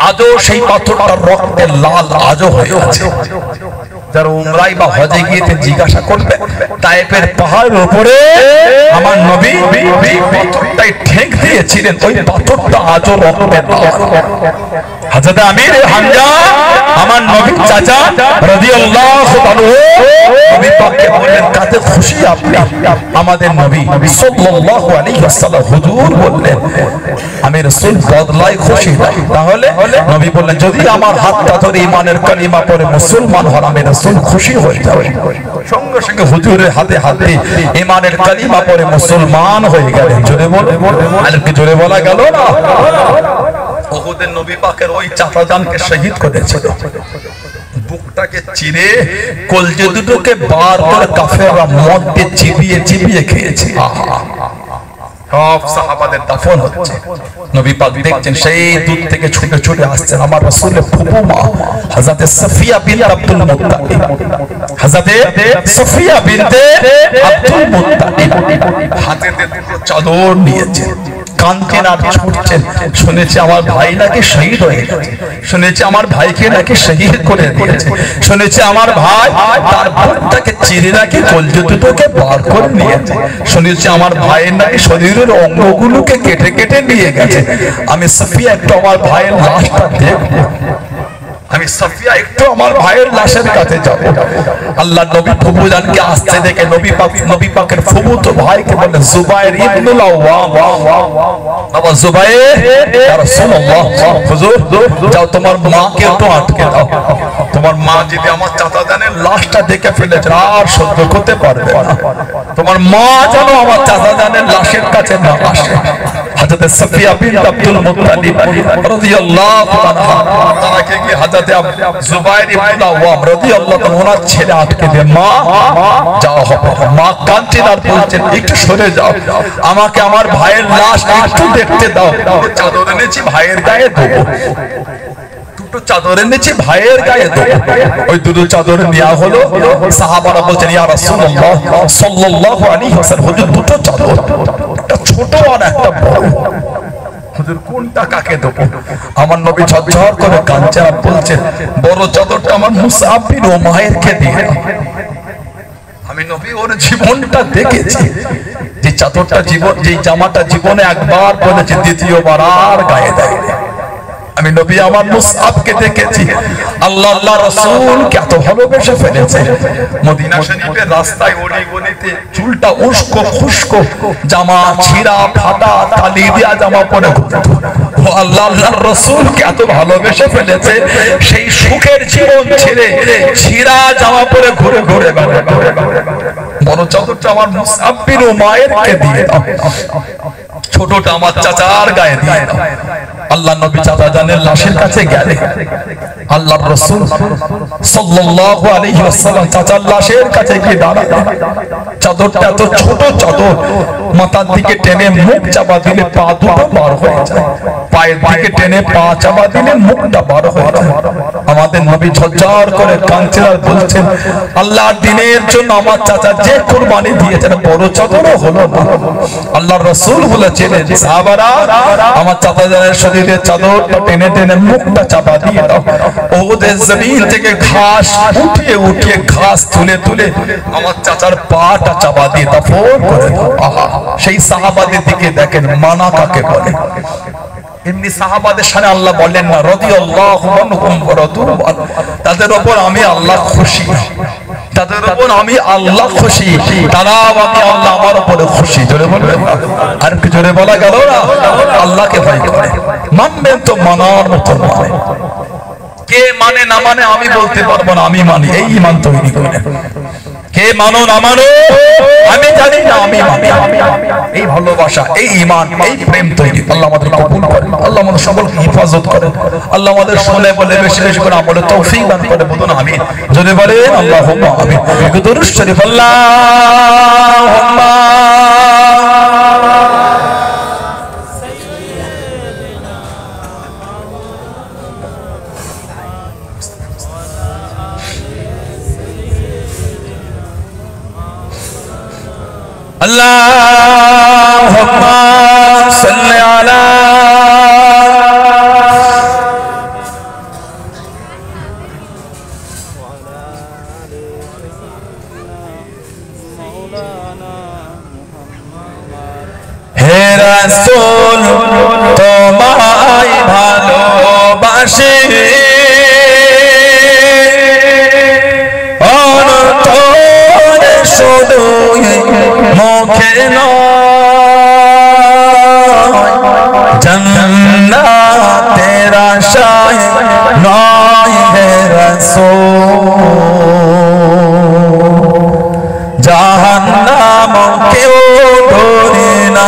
S2: আজও সেই পাথরটা রক্তে লাল আজও হয়ে আছে। যারা উমরায় বা হজে গিয়েছে জিজ্ঞাসা করবে, তায়েফের পাহাড়ের উপরে আমার নবী পাথরটাই ঠেক দিয়েছিলেন, ওই পাথরটা আজও রক্তে লাল। হযরত আমির হামজা আমার নবী চাচা রাদিয়াল্লাহু তাআলা নবী পাককে বললেন, কাতে খুশি আপনি? আমাদের নবী সাল্লাল্লাহু আলাইহি ওয়াসাল্লাম হুজুর বললেন, আমি রাসূল বদলায় খুশি না। তাহলে নবী বললেন, যদি আমার হাতটা ধরে ঈমানের কালিমা পড়ে মুসলমান হন, আমি রাসূল খুশি হয়ে যাব। সঙ্গে সঙ্গে হুজুরের হাতে হাতে ঈমানের কালিমা পড়ে মুসলমান হয়ে গেলেন। জোরে বলে, আর কি জোরে বলা গেল না? উহুদের নবী পাকের ওই চাচাজানকে শহীদ করেছিল, বুকটাকে চিরে কলজে দুটোকে বার করে কাফেররা মদ দিয়ে চিবিয়ে চিবিয়ে খেয়েছে। সব সাহাবাদের দাফন হচ্ছে, নবী পাক দেখছেন সেই দূর থেকে ছুটে ছুটে আসছেন আমার রাসূলের ফুফু মা হযরত সফিয়া বিনতে আব্দুল মুত্তালিব। হযরত সফিয়া বিনতে আব্দুল মুত্তালিব হাতে দুটো চাদর নিয়েছেন, কাঁদছেন আর ছুটছেন। শুনেছি আমার ভাই নাকি শহীদ হয়ে গেছে, শুনেছি আমার ভাইকে নাকি শহীদ করে দিয়েছে, শুনেছি আমার ভাই তার বুকটাকে চিরে নাকি কলজে দুটোকে বার করে নিয়েছে, শুনেছি আমার ভাইয়ের নাকি শরীরের অঙ্গগুলোকে কেটে কেটে নিয়ে গেছে। আমি সফিয়া একটু আমার ভাইয়ের লাশটা দেখব, আমি সফিয়া একটু আমার ভাইয়ের লাশের কাছে যাব। আল্লাহ নবী ফুফুজানকে আসতে দেখে নবী পাকের ফুফুতো ভাইকে বললেন, জুবাইর ইবনুল আওয়াম, বাবা জুবাইর, ইয়া রাসূলুল্লাহ, হুজুর যাও তোমার মাকে একটু আটকে দাও, তোমার মা যদি আমার চাচাজানের লাশটা দেখে ফেলেছে আর সহ্য করতে পারবে না, তোমার মা যেন আমার চাচাজানের লাশের কাছে না আসে। হযরত
S1: হযরত সাফিয়া বিনত আব্দুল মুত্তালিব রাদিয়াল্লাহু আনহা তাকে কি হযরত জুবাইর ইবনে আওয়াম রাদিয়াল্লাহু আনহু ওনার ছেলে আটকে দিয়ে মা যাও হবে মা কাঁদছেন আর বলছেন একটু সরে যাও আমাকে আমার ভাইয়ের লাশ একটু দেখতে দাও চাদর এনেছি ভাইয়ের গায়ে দেবো দুটো চাদর এনেছি ভাইয়ের গায়ে দেবো ওই দুটো চাদর নেওয়া হলো সাহাবারা বলছেন ইয়া রাসূলুল্লাহ সাল্লাল্লাহু আলাইহি ওয়াসাল্লাম হুজুর দুটো চাদর একটা ছোট আর একটা বড় হুজুর কোনটা কাকে দেবো আমার নবী ঝরঝর করে কাঁদছেন আর বলছেন বড় চাদরটা আমার মুসআব বিন উমাইরকে দিয়ে দাও আমি নবী ওর জীবনটা দেখেছি যে চাদরটা জীবন যে জামাটা জীবনে একবার পরেছে দ্বিতীয়বার আর গায়ে দেয় আমি নবী আমার মুসআবকে দেখেছি আল্লাহ রাসূলকে এত ভালোবেসে ফেলেছে মদিনা শরীফের রাস্তায় অলিগলিতে চুলটা উস্কো খুস্কো জামা ছিঁড়া ফাটা তালি দেয়া জামা পরে ঘুরতো ও আল্লাহর রাসূলকে এত ভালোবেসে ফেলেছে সেই সুখের জীবন ছেড়ে ছিঁড়া জামা পরে ঘুরে ঘুরে বেড়ায় বড় চাদরটা আমার মুসআব বিন উমাইরকে দিয়ে দাও ছোটটা আমার চাচার গায়ে দিয়ে দাও আল্লাহ নবী চাচা জানের লাশের কাছে গেলে আল্লাহর রাসূল সাল্লাল্লাহু আলাইহি ওয়াসাল্লাম চাচার লাশের কাছে গিয়ে দাঁড়ালেন চাদরটা এত ছোট চাদর মাথার দিকে টেনে মুখ চাপা দিলে পা দুটো বার হয়ে যায় পায়ের দিকে টেনে পা চাপা দিলে মুখটা বার হয়ে যায় আমাদের নবী ঝরঝর করে কাঁদছেন আর বলছেন আল্লাহর দ্বীনের জন্য আমার চাচা যে কুরবানি দিয়েছেন বড় চাদরও হলো না আল্লাহর রাসূল বলেছেন সাহাবারা আমার চাচা জানের শরীরে চাদরটা টেনে টেনে মুখটা চাপা দিয়ে দাও ওদের জমিন থেকে ঘাস উঠিয়ে উঠিয়ে ঘাস তুলে তুলে আমার চাচার পাটা চাপা দিয়ে দাফন করে দাও আহা সেই সাহাবাদের দিকে দেখেন মানা কাকে বলে এমনি সাহাবাদের সামনে আল্লাহ বলেন না রাদিয়াল্লাহু আনহুম ওয়া রাদু তাদের উপর আমি আল্লাহ খুশি তাদের উপর আমি আল্লাহ খুশি তারাও আমি আল্লাহ আমার উপরে খুশি জোরে বলবেন আর কি জোরে বলা গেল না আল্লাহকে ভয় করে মানবেন তো মানার মতো মানে কে মানে না মানে আমি বলতে পারবো না আমি মানি এই ঈমান তৈরি করে কে মানো না মানো আমি জানি না আমি মানি এই ভালোবাসা এই ঈমান এই প্রেম তৈরি আল্লাহ আমাদের কবুল করেন আল্লাহ আমাদের সকলকে হেফাজত করেন আল্লাহ আমাদের শুনে বলে বেশি বেশি করে আমলে তৌফিক দান করে বলুন আমিন যদি বলেন আল্লাহুম্মা আমিন দুরূদ শরীফ আল্লাহুম্মা Allahumma salli ala He Rasul তোমায় ভালোবাসি অন্তরে শুধু মুখে নয় জান্নাতের আশায় নয় হে রাসূল জাহান্নাম কেউ ডরে না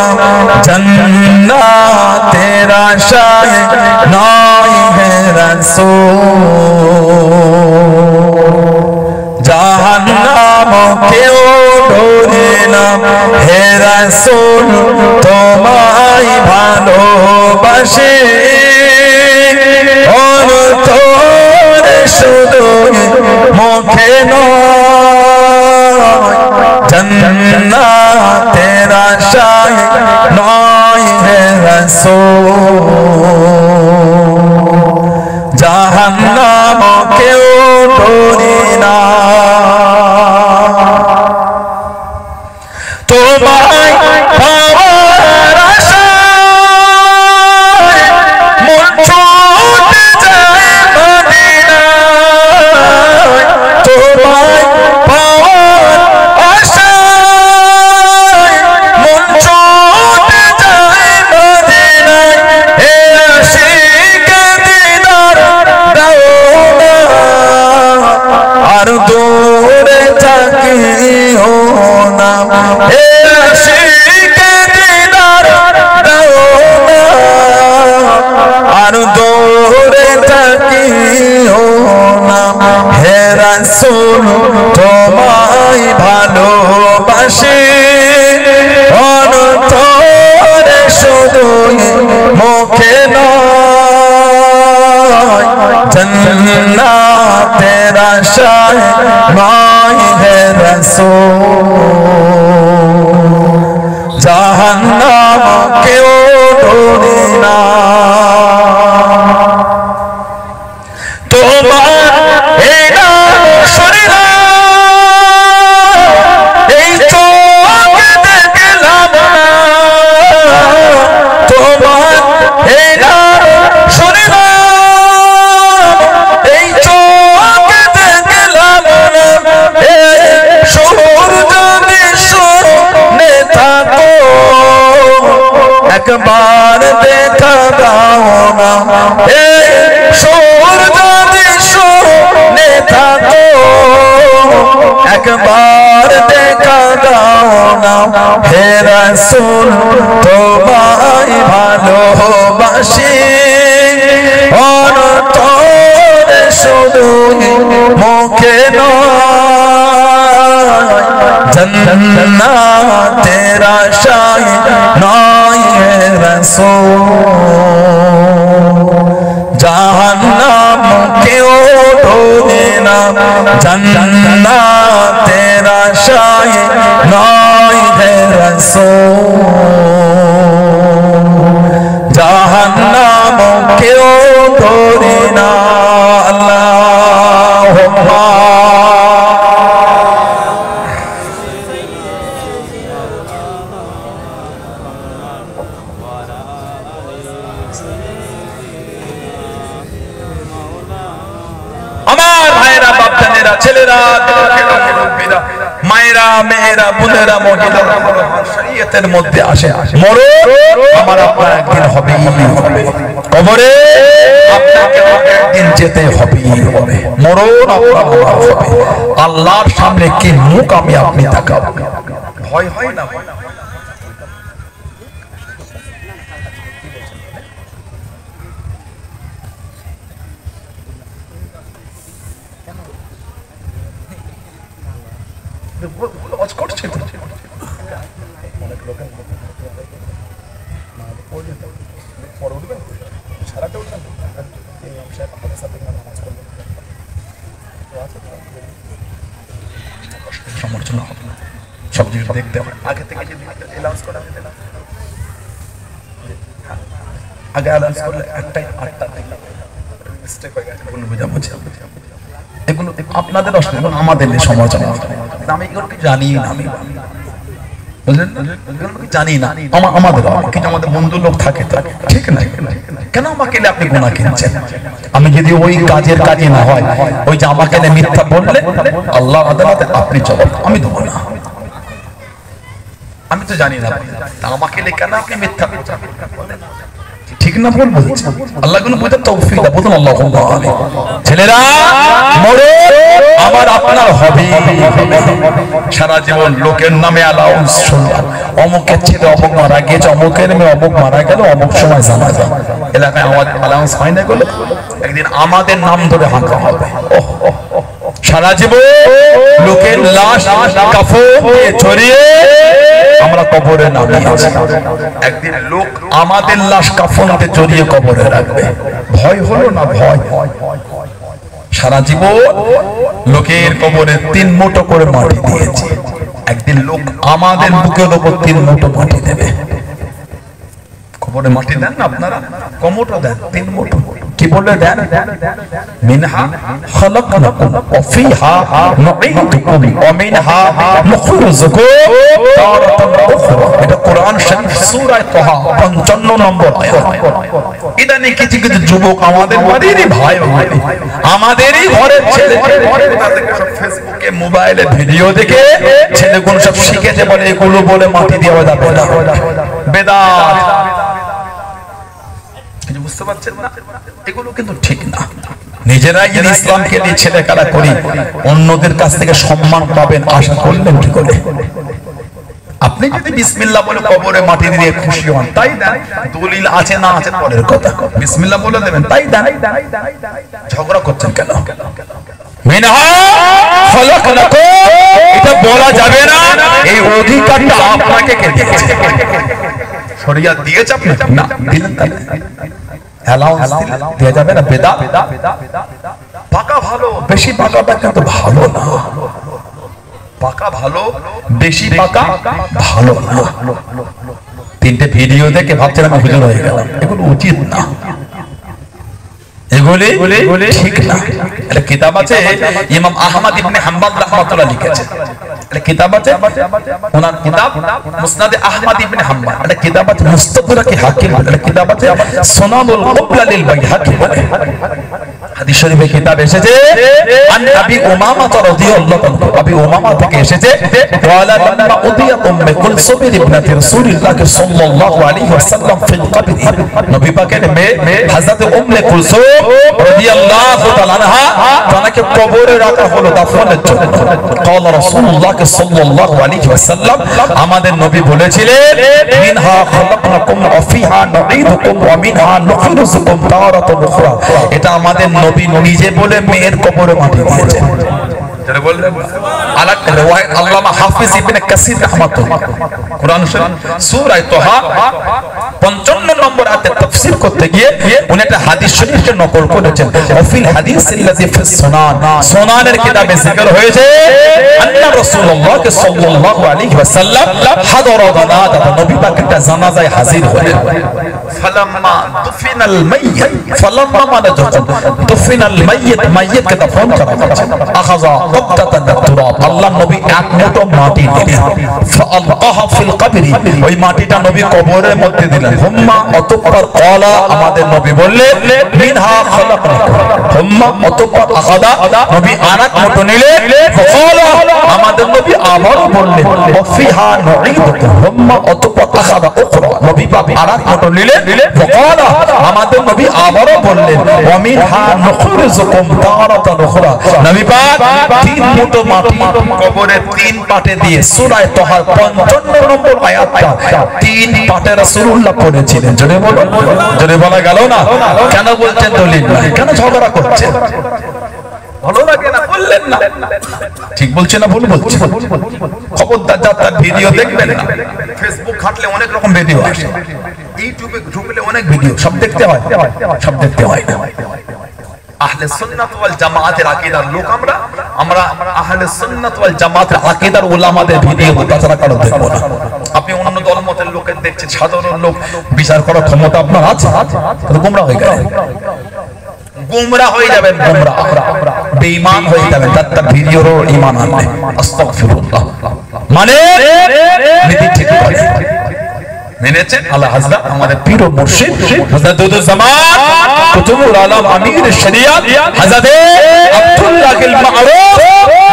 S1: জান্নাতের আশায় নয় হে রাসূল জাহান্নাম কেউ ডরে না হে রাসূল তোমায় ভালোবাসি অন্তরে শুধু মুখে নয় জান্নাতের আশায় নয় হে রাসূল জাহান্নাম কেউ ডরে না তোমায় পাওয়ার আশায় মন ছুটে যায় মদিনায় তোমায় পাওয়ার আশায় মন ছুটে যায় মদিনায় রাসূল তোমায় ভালোবাসি অন্তরে শুধু মুখে নয় জান্নাতের আশায় নয় হে রাসূল জাহান্নাম কেউ ডরে না তোমার এই নাম শুনে না এই চোখ দেখলাম না তোমার এই নাম শুনে না এই চোখ দেখলাম না এই সুর যদি শুনে থাকো একবার দেখা দাও না এই সুর যদি শুনে থাকো একবার দেখা দাও না হে রাসূল তোমায় ভালোবাসি অন্তরে শুধু মুখে নয় জান্নাতের আশায় নয় হে রাসূল জাহান্নাম কেউ ডরে না জান্নাতের আশায় নয় হে রাসূল জাহান্নাম কেউ ডরে না আল্লাহুম্মা আমার ভাইরা বাপজানেরা ছেলেরা মায়েরা মেয়েরা বোনেরা মহিলারা শরীয়তের মধ্যে আসে মরো আমার আপনার একদিন হবেই হবে কবরে আপনাকে একদিন যেতে হবেই হবে মরো আপনার হবে আল্লাহর সামনে কি মুখ আমি আপনি তাকাবো ভয় হয় না করছে তো অনেক লোকের সারাটা উঠবেন সমর্থন হবে না সব জিনিস দেখতে হয় আগে থেকে যদি অ্যালাউন্স করা যেত না আগে অ্যালাউন্স করলে একটাই 8টা মিস্টেক হয়ে গেছে কোনো বুঝাবুঝি এগুলো আপনাদের অসুবিধা আমাদের সমালোচনা আমি এগুলো জানি না আমি বুঝলেন জানি না আমাদের কিন্তু আমাদের বন্ধু লোক থাকে ঠিক না কেন আমাকে আপনি গুনাহ কিনছেন আমি যদি ওই কাজের কাজে না হয় ওই যে আমাকে মিথ্যা বললে আল্লাহ আদালতে আপনি জবাব আমি দেবো না আমি তো জানি না আমাকে কেন আপনি মিথ্যা বলেন ঠিক না ভুল বলছে আল্লাহ কোন বুঝে তৌফিক দাও বলুন আল্লাহুম্মা আমিন ছেলেরা মরো আমার আপনার হবে সারা জীবন লোকের নামে অ্যালাউন্স শুনলাম অমুকের ছেলে অমুক মারা গেছে অমুকের মেয়ে অমুক মারা গেল অমুক সময় জানাজা এলাকায় আমাদের অ্যালাউন্স হয় না গেল একদিন আমাদের নাম ধরে হাঁকা হবে সারা জীবন লোকের লাশ কাফন দিয়ে ছড়িয়ে আমরা কবরে নামিয়েছি একদিন লোক আমাদের লাশ কাফন দিয়ে জড়িয়ে কবরে রাখবে ভয় হলো না ভয় সারা জীবন লোকের কবরে 3 মুঠো করে মাটি দিয়েছি একদিন লোক আমাদের বুকের উপর 3 মুঠো মাটি দেবে কবরে মাটি দেন না আপনারা কমুটো দেন 3 মুঠো কি বলে দেন মিনহা খলাকনাকুম ওয়া ফিহা নুঈদুকুম ওয়া মিনহা নুখরিজুকুম তারাতান উখরা এটা কোরআন শরীফ সূরা তাহা 55 নম্বর আয়াত ইদানি কিছু কিছু যুবক আমাদের বাড়িরই ভাই আমাদেরই ঘরের ছেলে তাদেরকে সব ফেসবুকে মোবাইলে ভিডিও দেখে ছেলেগুলো সব শিখেছে বলে এগুলো বলে মাটি দেওয়া যাবে না বেদাত বুঝতে পারছেন না এগুলো কিন্তু ঠিক না নিজেরাই যদি ইসলামকে নিয়ে ছেলে খেলা করি অন্যদের কাছ থেকে সম্মান পাবেন আশা করলেন কি করে আপনি যদি বিসমিল্লাহ বলে কবরে মাটি দিয়ে খুশি হন তাই দেন দলিল আছে না আছে পরের কথা বিসমিল্লাহ বলে দেবেন তাই দেন ঝগড়া করছেন কেন মিনহা খলাকনাকুম, এটা বলা যাবে না। এই অধিকারটা আপনাকে কে দিয়েছে? শরিয়ত দিয়েছে আপনাকে? না, দিলেন না। অ্যালাউন্স দেয়া যাবে না। বেদাত পাকা ভালো, বেশি পাকাটা কিন্তু ভালো না। পাকা ভালো, বেশি পাকা ভালো না। তিনটে ভিডিও দেখে ভাবছিলাম আমি হুজুর হয়ে গেলাম, এগুলো উচিত না, এগুলি ঠিক না। একটা কিতাব আছে ইমাম আহমদ ইবনে হাম্বল রাহমাতুল্লাহ লিখেছেন, একটা কিতাব আছে ওনার কিতাব মুসনাদে আহমদ ইবনে হাম্বল, একটা কিতাব আছে মুস্তাদরাক হাকিম, একটা কিতাব আছে সুনানুল কুবরা লিল বাইহাকি। হাদিস শরীফে কিতাব এসেছে আন আবি উমামা রাদিয়াল্লাহু আনহু, আবি উমামা থেকে এসেছে ওয়ালা লাম্মা উদিয়া উম্মে কুলসুম ইবনাতি রাসূলিল্লাহ সাল্লাল্লাহু আলাইহি ওয়াসাল্লাম ফিল কবর, নবী পাকের মেয়ে হযরত উম্মে কুলসুম রাদিয়াল্লাহু তাআলা আনহা তাকে কবরে রাখা হলো দাফনের জন্য। قال رسول الله সাল্লাল্লাহু আলাইহি ওয়াসাল্লাম, আমাদের নবী বলেছিলেন মিনহা খলাকনাকুম ওয়া ফিহা নুঈদুকুম ওয়া মিনহা নুখরিজুকুম তারাতান উখরা। এটা আমাদের নবী নিজে বলে মেয়ের কবরে মাটি দিয়েছেন। যারা বললেন আলাক রিওয়ায়াত আল্লামা হাফিজ ইবনে কাসির রাহমাতুল্লাহ কুরআন শরীফ সূরা তাহা 55 নম্বর আয়াতে তাফসীর করতে গিয়ে উনি একটা হাদিস শরীফকে নকল করেছেন। ওয়াফিল হাদিসিল্লাযী ফিস সুনান, সুনানের কিতাবে যিকর হয়েছে আন্না রাসূলুল্লাহ সাল্লাল্লাহু আলাইহি ওয়াসাল্লাম হাদারা জানাজা, নবী পাক একটা জানাজায় হাজির হলেন। ফালাম্মা দুফিনাল মাইয়িত, ফালাম্মা মানে যখন দুফিনাল মাইয়িত, মাইয়িতকে দাফন করা হচ্ছে, আখাযা কবতাতান তুরাব, আল্লাহ নবী এক মুঠো মাটি দিলেন, ফাআলকাহা ফিল কবরি, ওই মাটিটা নবী কবরের মধ্যে দিলেন। হুম্মা অতঃপর ক্বালা, আমাদের নবী বললেন মিনহা খলাকনাকুম, হুম্মা অতঃপর আখাযা, নবী আরেক মুঠো নিলেন, ফাকালা, আমাদের নবী আবারও বললেন ওয়া ফিহা নুঈদুকুম, হুম্মা অতঃপর আখাযা উখরা, নবী পাক আরেক মুঠো নিলেন, ফাকালা, আমাদের নবী আবারও বললেন ওয়া মিনহা নুখরিজুকুম তারাতান উখরা, নবী পাক তিন মুঠো মাটি কবরে তিন পাটে দিয়ে সূরা তাহা 55 নম্বর আয়াতটা তিন পাটে রাসূলুল্লাহ পড়েছিলেন। জোরে বলো, জোরে বলা গেল না? কেন বলছেন দলিল নাই? কেন ঝগড়া করছেন? ভালো লাগে না বললেন না? ঠিক বলছে না ভুল বলছে? খবরদার যা তার ভিডিও দেখবেন না। ফেসবুক ঘাটলে অনেক রকম ভিডিও আসে, ইউটিউবে ঢুকলে অনেক ভিডিও, সব দেখতে হয়? সব দেখতে হয় না। আহলে সুন্নাত ওয়াল জামাতের আকীদার লোক আমরা আহলে সুন্নাত ওয়াল জামাতের আকীদার উলামাদের ভিডিও তাছাড়া কারো দেখব না। আপনি অন্য দলমতের লোকের দেখছেন, সাধারণ লোক বিচার করার ক্ষমতা আপনার আছে? তো গোমরা হয়ে গেলেন, গোমরা হয়ে যাবেন, গোমরা বেঈমান হয়ে যাবেন, তার ভিডিওর ঈমান আনবে। আস্তাগফিরুল্লাহ, মানে নীতি ঠিক করে মেনেছেন আল্লাহ হযরত আমাদের পীর ও মুর্শিদ হযরত দুদুজ্জামান কুতুবুল আলম আমির শরিয়ত হযরত আব্দুল্লাহ আল মারুফ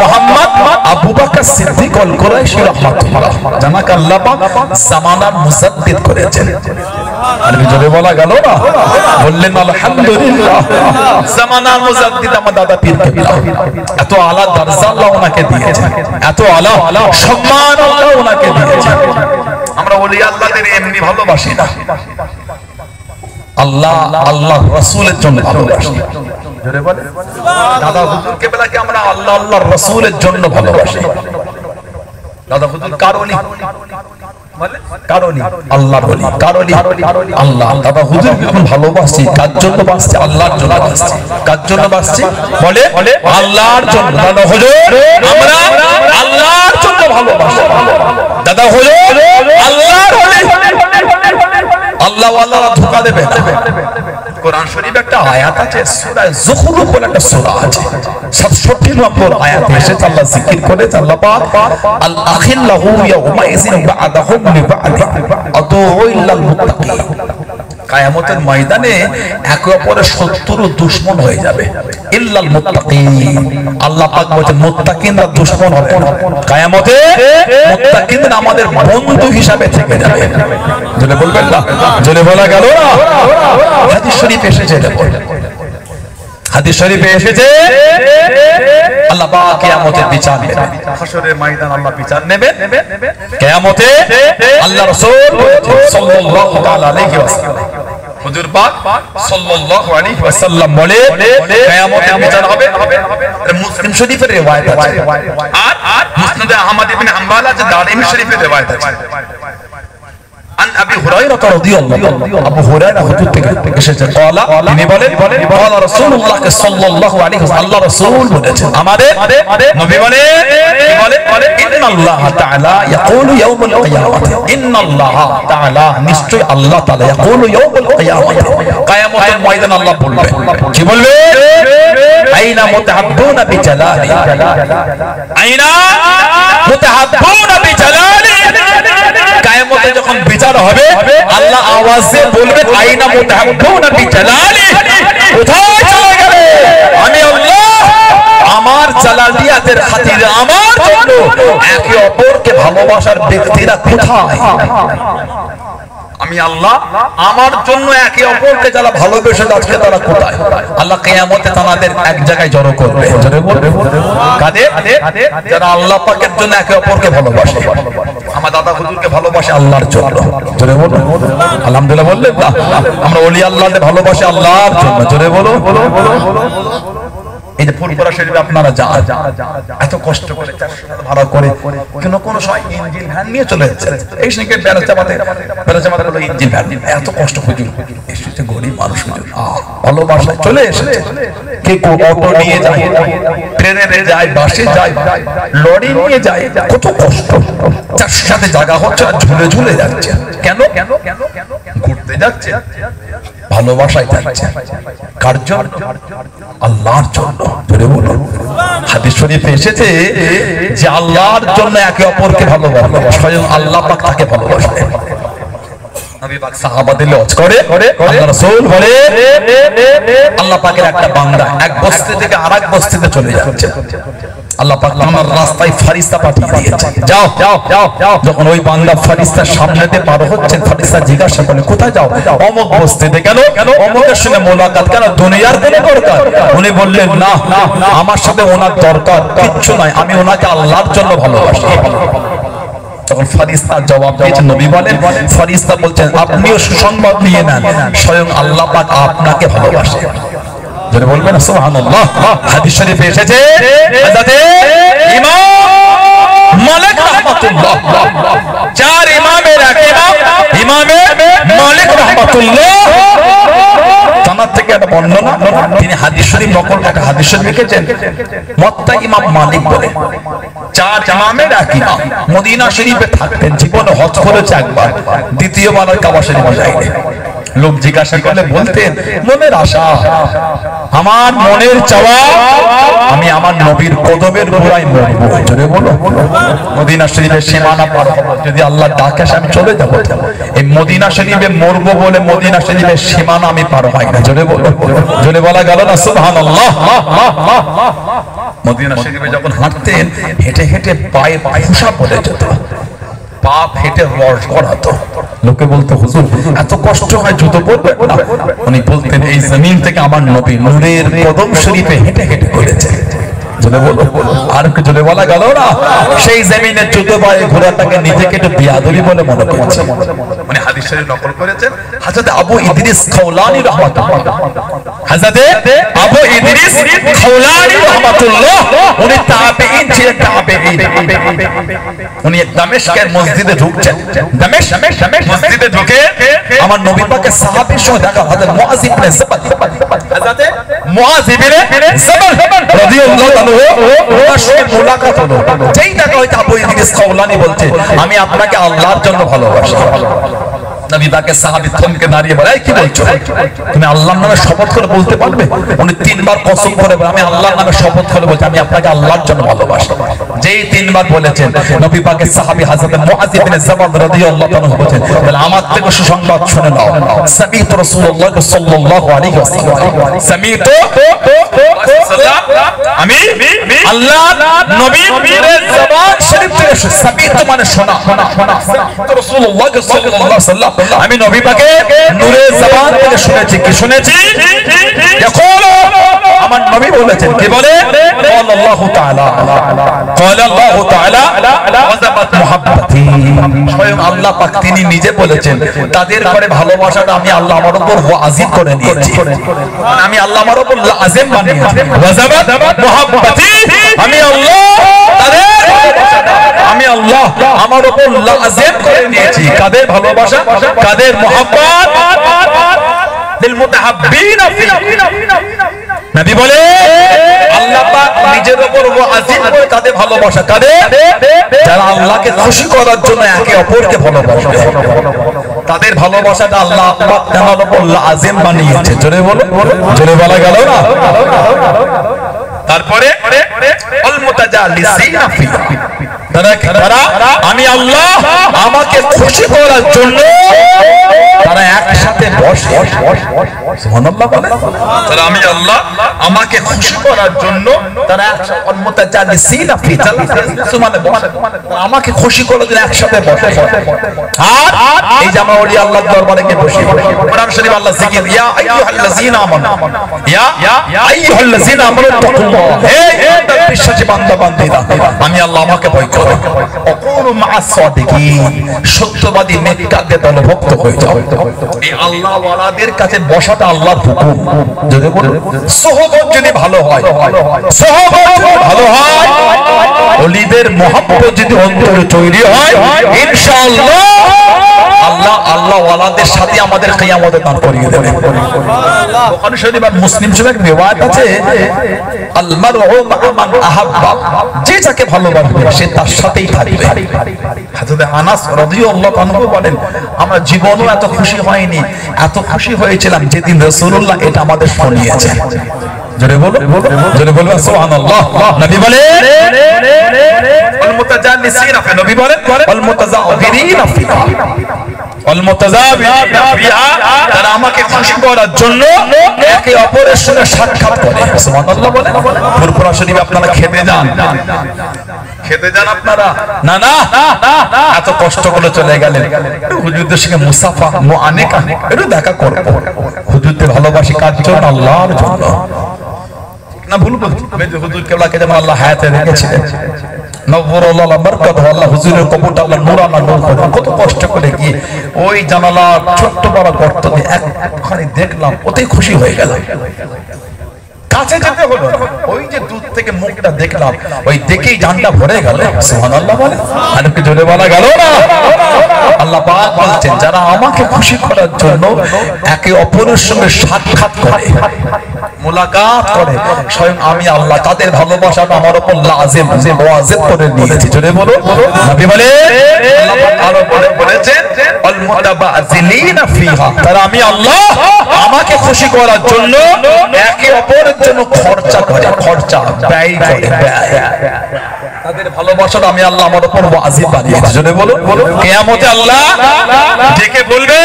S1: মুহাম্মদ আবু বকর সিদ্দিক আল কুরাইশি রাহমাতুল্লাহ, জানাকে আল্লাহ পাক জামানার মুজাদ্দিদ করেছেন। আর জোরে বলা গেল না? বললেন আলহামদুলিল্লাহ, জামানার মুজাদ্দিদ আমার দাদা পীর কেবলা। এত আলা দরজা আল্লাহ ওনাকে দিয়েছেন, এত আলা সম্মান আল্লাহ ওনাকে দিয়েছেন। আমরা বলি আল্লাহদের এমনি ভালোবাসি না, আল্লাহ আল্লাহ রাসূলের জন্য ভালোবাসি। জোরে বলে, দাদা হুজুর কেবলাকে আমরা আল্লাহ আল্লাহর রাসূলের জন্য ভালোবাসি। দাদা হুজুর কারণই বলে, কারণই আল্লাহ বলি, কারণই আল্লাহ। দাদা হুজুর যখন ভালোবাসি, কার জন্য বাসছি? আল্লাহর জন্য বাসছি। কার জন্য বাসছি? বলে আল্লাহর জন্য। দাদা হুজুর আমরা আল্লাহর জন্য ভালোবাসি। দাদা হুজুর আল্লাহর হলে আল্লাহ ওয়াল্লাহরা ধোঁকা দেবে না। কোরআন শরীফে একটা আয়াত আছে, সূরা যুখরুফ বলে একটা সূরা আছে, 67 নম্বর আয়াতে এসেছে, আল্লাহ জিকির করে আল্লাহ পাক আল আখিল্লাহু ইয়াউমা ইযিন বা'দাহুম লিবা'দ আদউ ইল্লাল মুত্তাকিন, কিয়ামতের ময়দানে একে অপরের শত্রু ও দুশমন হয়ে যাবে। ইল্লাল মুত্তাকিন, আল্লাহ পাক বলেন মুত্তাকিনরা দুশমন হবে না, কিয়ামতে মুত্তাকিনরা আমাদের বন্ধু হিসাবে থেকে যাবে। জোরে বলবেন না? জোরে বলা গেল না? হাদিস শরীফ এসেছে, হাদিস শরীফে এসেছে আল্লাহ পাক কিয়ামতের বিচার নেবেন, হাশরের ময়দান আল্লাহ বিচার নেবেন কিয়ামতে। আল্লাহ রাসূল সাল্লাল্লাহু তাআলা আলাইহি ওয়াসাল্লাম হুজুর
S2: পাক সাল্লাল্লাহু আলাইহি ওয়াসাল্লাম বলে কিয়ামতের বিচার হবে। মুসলিম শরীফের riwayat আছে আর মুসনাদ আহমদ ইবনে হাম্বল আছে, দারিমি শরীফের riwayat আছে। عن ابي هريره رضي الله ابو هريره হুজুর থেকে এসেছে قال তিনি বলেন قال رسول الله صلى الله عليه وسلم আল্লাহ রাসূল বলেছেন আমাদের নবী বলেন কি বলেন ان الله تعالى يقول يوم القيامه ان الله تعالى নিশ্চয় আল্লাহ তাআলা يقول يوم القيامه কিয়ামতের ময়দানে আল্লাহ বলবে কি বলবে আইনা মুতাহাব্বুনা বিজালালি আইনা মুতাহাব্বুনা বিজালালি কিয়ামতে যখন বিচার হবে আল্লাহ আওয়াজে বলবেন আইনা মুতাহাব্বুনা বিজালালি কোথায় চলে গেলে আমি আল্লাহ আমার জালালিয়াতের খাতিরে আমার জন্য একে অপরকে ভালোবাসার ব্যক্তিরা কোথায় আমি আল্লাহ আমার জন্য একে অপরকে যারা ভালোবেসে আজকে তারা কোথায় আল্লাহ কিয়ামতে তাদের এক জায়গায় জড়ো করবে জোরে বলবে কাদের যারা আল্লাহ পাকের জন্য একে অপরকে ভালোবাসে আমার দাদা হুজুরকে ভালোবাসে আল্লাহর জন্য জোরে বলো আলহামদুলিল্লাহ বললেন না আমরা ওলি আল্লাহকে ভালোবাসি আল্লাহর জন্য জোরে বলো এই যে ফুলপুরা শরীফে আপনারা যান এত কষ্ট করে ভাড়া করে কোন সময় ইঞ্জিন ভ্যান নিয়ে চলে যাচ্ছে এই সঙ্গে বেড়াচামাতে হলো ইঞ্জিন ভ্যান এত কষ্ট হুজুর এসেছে গরিব মানুষ হুজুর ভালোবাসা চলে এসেছে কে অটো নিয়ে যায় ট্রেনে যায় বাসে যায় লরি নিয়ে যায় কত কষ্ট যার সাথে জায়গা হচ্ছে আর ঝুলে ঝুলে যাচ্ছে কেন ঘুরতে যাচ্ছে ভালোবাসায় যাচ্ছে কার জন্য আল্লাহর জন্য ধরে বলো হাদিস শরীফে এসেছে যে আল্লাহর জন্য একে অপরকে ভালোবাসে স্বয়ং আল্লাহ পাক তাকে ভালোবাসে নবী পাক সাহাবাদের লজ করে আল্লাহ রাসূল বলে আল্লাহ পাকের একটা বান্দা এক বস্তি থেকে আরেক বস্তিতে চলে যাচ্ছে আল্লাহ পাক আমার রাস্তায় ফেরেশতা পাঠিয়ে দিয়েছে যাও যখন ওই বান্দা ফেরেশতার সামনে দিয়ে পার হচ্ছে ফেরেশতা জিজ্ঞাসা করে কোথায় যাও অমুক বস্তিতে কেন অমুকের সঙ্গে মোলাকাত কেন দুনিয়ার কোনো দরকার উনি বললেন না আমার সাথে ওনার দরকার কিচ্ছু নাই আমি ওনাকে আল্লাহর জন্য ভালোবাসি তখন ফেরেশতা জবাব দিয়েছেন নবী বলেন ফেরেশতা বলছেন আপনিও সুসংবাদ নিয়ে নেন স্বয়ং আল্লাহ পাক আপনাকে ভালোবাসে যারা বলবেন সুবহানাল্লাহ হাদিস শরীফে এসেছে হযরত ইমাম মালিক রাহমাতুল্লাহ চার ইমামের এক ইমামে মালিক রাহমাতুল্লাহ জানাত থেকে একটা বর্ণনা তিনি হাদিস শরীফ নকল একটা হাদিস শরীফ লিখেছেন মুত্তা ইমাম মালিক বলে চার ইমামের এক ইমাম মদিনা শরীফে থাকতেন জীবনে হজ করেছে একবার দ্বিতীয়বার কাবা শরীফে যায়নি লোক জিজ্ঞাসা করলে বলতেন মনের আশা আমার মনের চাওয়া আমি আমার নবীর কদমের গোড়ায় মরবো জোরে বলো মদিনা শরীফের সীমানা পার হব যদি আল্লাহ ডাকে আমি চলে যাব এই মদিনা শরীফে মরবো বলে মদিনা শরীফের সীমানা আমি পার হই না জোরে বলো জোরে বলা গেল না সুবহানাল্লাহ মদিনা শরীফে যখন হাঁটতেন হেঁটে হেঁটে পায়ে ফুসা পড়ে যেত পা ফেটে রস করাতো লোকে বলতো হুজুর এত কষ্ট হয় জুতো পরবে না উনি বলতেন এই জমিন থেকে আমার নবী নূরের কদম শরীফে হেঁটে হেঁটে করেছে জোরে বলো আর কি জোরে বলা গেল না সেই জমিনের জুতো পায়ে ঘোরাটাকে নিজেকে একটু বিয়াদবি বলে মনে করছে উনি হাদিস শরীফ নকল করেছেন হযরত আবু ইদ্রিস খাওলানি রাহমাতুল্লাহ হযরত আবু ইদ্রিস খাওলানি রাহমাতুল্লাহ উনি তাবেঈন ছিলেন তাবেঈন উনি দামেস্কের মসজিদে ঢুকছেন দামেস্ক মসজিদে ঢুকে আমার নবী পাকের সাহাবীর সঙ্গে দেখা হযরত মুআয ইবনে জাবাল হযরত মুআয ইবনে জাবাল রাদিয়াল্লাহু তাআলা ওনার সঙ্গে মুলাকাত হলো যেই দেখা হয়তো আবু ইদ্রিস খাওলানি বলছে আমি আপনাকে আল্লাহর জন্য ভালোবাসি নবী পাকের সাহাবী থমকে দাঁড়িয়ে বলে কি বলছো তুমি আল্লাহর নামে শপথ করে বলতে পারবে উনি তিনবার কসম করে বলে আমি আল্লাহর নামে শপথ করে বলছি আমি আপনাকে আল্লাহর জন্য ভালোবাসি যেই তিনবার বলেছেন নবী পাকের সাহাবী হযরত মুআয ইবনে জাবাল রাদিয়াল্লাহু তাআলা বলেন বলে আমার থেকে সুসংবাদ শুনে নাও সামিতু রাসূলুল্লাহ সাল্লাল্লাহু আলাইহি ওয়াসাল্লাম সামিতু আমি আল্লাহ নবীর জবান শরীফ থেকে সামিতু মানে শোনা রাসূলুল্লাহ সাল্লাল্লাহু আলাইহি ওয়াসাল্লাম
S1: আমি নবী পাকে নূরে জবান থেকে শুনেছি। কি শুনেছি? যখন আমার নবী বলেছেন, কি বলে? আল্লাহু তাআলা আল্লাহু তাআলা ওয়াজাবাত মুহাব্বতি, স্বয়ং আল্লাহ পাক তিনি নিজে বলেছেন তাদের করে ভালোবাসাটা আমি আল্লাহ আমার উপর ওয়াজিব করে নিয়েছি। আমি আল্লাহ আমার উপর লাজিম বানিয়েছি। ওয়াজাবাত মুহাব্বতি, আমি আল্লাহ তাদের আমি আল্লাহ আমার উপর লাজিম করে নিয়েছি। কাদের ভালোবাসা? কাদের মুহাব্বত? লিল মুতাহাব্বিনা ফি। নবী বলে আল্লাহ পাক নিজের উপর ওয়াজিব করে তাদের ভালোবাসা। কাদের? যারা আল্লাহকে খুশি করার জন্য একে অপরকে ভালোবাসে, তাদের ভালোবাসাটা আল্লাহ পাক তার উপর লাজিম বানিয়েছে। জোরে বলো, জোরে বলা গেল না? তারপরে আল মুতাজালিসিনা ফি, তারা আমি আল্লাহ আমাকে খুশি করার জন্য তারা একসাথে বসে। সুবহানাল্লাহ বলে, তারা আমি আল্লাহ আমাকে খুশি করার জন্য তারা একসাথে আল মুতাজালিসিনা ফি, মানে বসে, আমাকে খুশি করার জন্য একসাথে বসে। আর এই যে আমরা ওলি আল্লাহর দরবারে গিয়ে বসি, কোরআন শরীফ আল্লাহ জিকির, ইয়া আইয়ুহাল্লাযিনা আমানু, ইয়া আইয়ুহাল্লাযিনা আমানু তাকুল্লাহ, হে বিশ্বাসী বান্দা বান্দীরা আমি আল্লাহ আমাকে ভয় করো। অকুনু মা'আস সাদিকিন, সত্যবাদী নেককারদের দলভুক্ত হয়ে যাও। এই আল্লাহ ওয়ালাদের কাছে বসাটা আল্লাহর হুকুম। যদি সোহবত যদি ভালো হয়, সোহবত ভালো হয়, ওলিদের মহব্বত যদি অন্তরে তৈরি হয়, ইনশাআল্লাহ আল্লাহ আল্লাহ ওয়ালাদের সাথে আমাদের কিয়ামতে দান করিয়ে দেবেন। বুখারী শরীফ আর মুসলিম শরীফে রিওয়ায়াত আছে, আল মারউ মা মান আহাব্বা, যে যাকে ভালোবাসবে সে তার সাথেই থাকবে। হযরত আনাস রাদিয়াল্লাহু আনহু বলেন, আমরা জীবনেও এত খুশি হয়নি, এত খুশি হয়েছিলাম যেদিন রাসূলুল্লাহ এটা আমাদের শুনিয়েছেন। জোরে বলো, জোরে বলবেন সুবহানাল্লাহ। নবী বলেন আল মুতাজালিসিনা ফি, নবী বলেন আল মুতাজাবিরিনা ফি, আল মুতাজাবিরিনা ফিহা, তারা আমাকে খুশি করার জন্য একে অপরের সঙ্গে সাক্ষাৎ করে। সুবহানাল্লাহ বলেন। ফুরফুরা শরীফ আপনারা খেতে যান, খেতে যান আপনারা? না না, এত কষ্ট করে চলে গেলেন, হুজুরদের সঙ্গে মুসাফা মুআনেকা একটু দেখা করব। হুজুরদের ভালোবাসি কার জন্য? আল্লাহর জন্য। না ভুল বলছি, হুজুর কেবলাকে যেমন আল্লাহ হায়াতে রেখেছিলেন, নবরুল্লাহ বরকত আল্লাহ হুজুরের কবরটা আল্লাহ নূরানা নূর করে কত কষ্ট করে গিয়ে ওই জানালা ছোট্ট বড় গর্ত দিয়ে একখানি দেখলাম, ওতেই খুশি হয়ে গেল। কাছে যেতে হলো, ওই যে দূর থেকে মুখটা দেখলাম, ওই দেখেই জানটা ভরে গেল। সুবহানাল্লাহ বলে, আর কি জোরে বলা গেল না? আল্লাহ পাক বলছেন যারা আমাকে খুশি করার জন্য একে অপরের সঙ্গে সাক্ষাৎ করে, মুলাকাত করে, স্বয়ং আমি আল্লাহ তাদের ভালোবাসাটা আমার উপর লাজিম ওয়াজিব করে নিয়েছি। জোরে বলো। নবী বলে আল্লাহ পাক আরো বলেছেন আল মুতাবাযিলিনা ফিহা, তারা আমি আল্লাহ আমাকে খুশি করার জন্য একে অপরের জন্য খরচা করে, খরচা ব্যয় করে, ব্যয়। তাদের ভালোবাসাটা আমি আল্লাহ আমার উপর ওয়াজিব বানিয়েছি। জোরে বলো। কিয়ামতে আল্লাহ ডেকে বলবে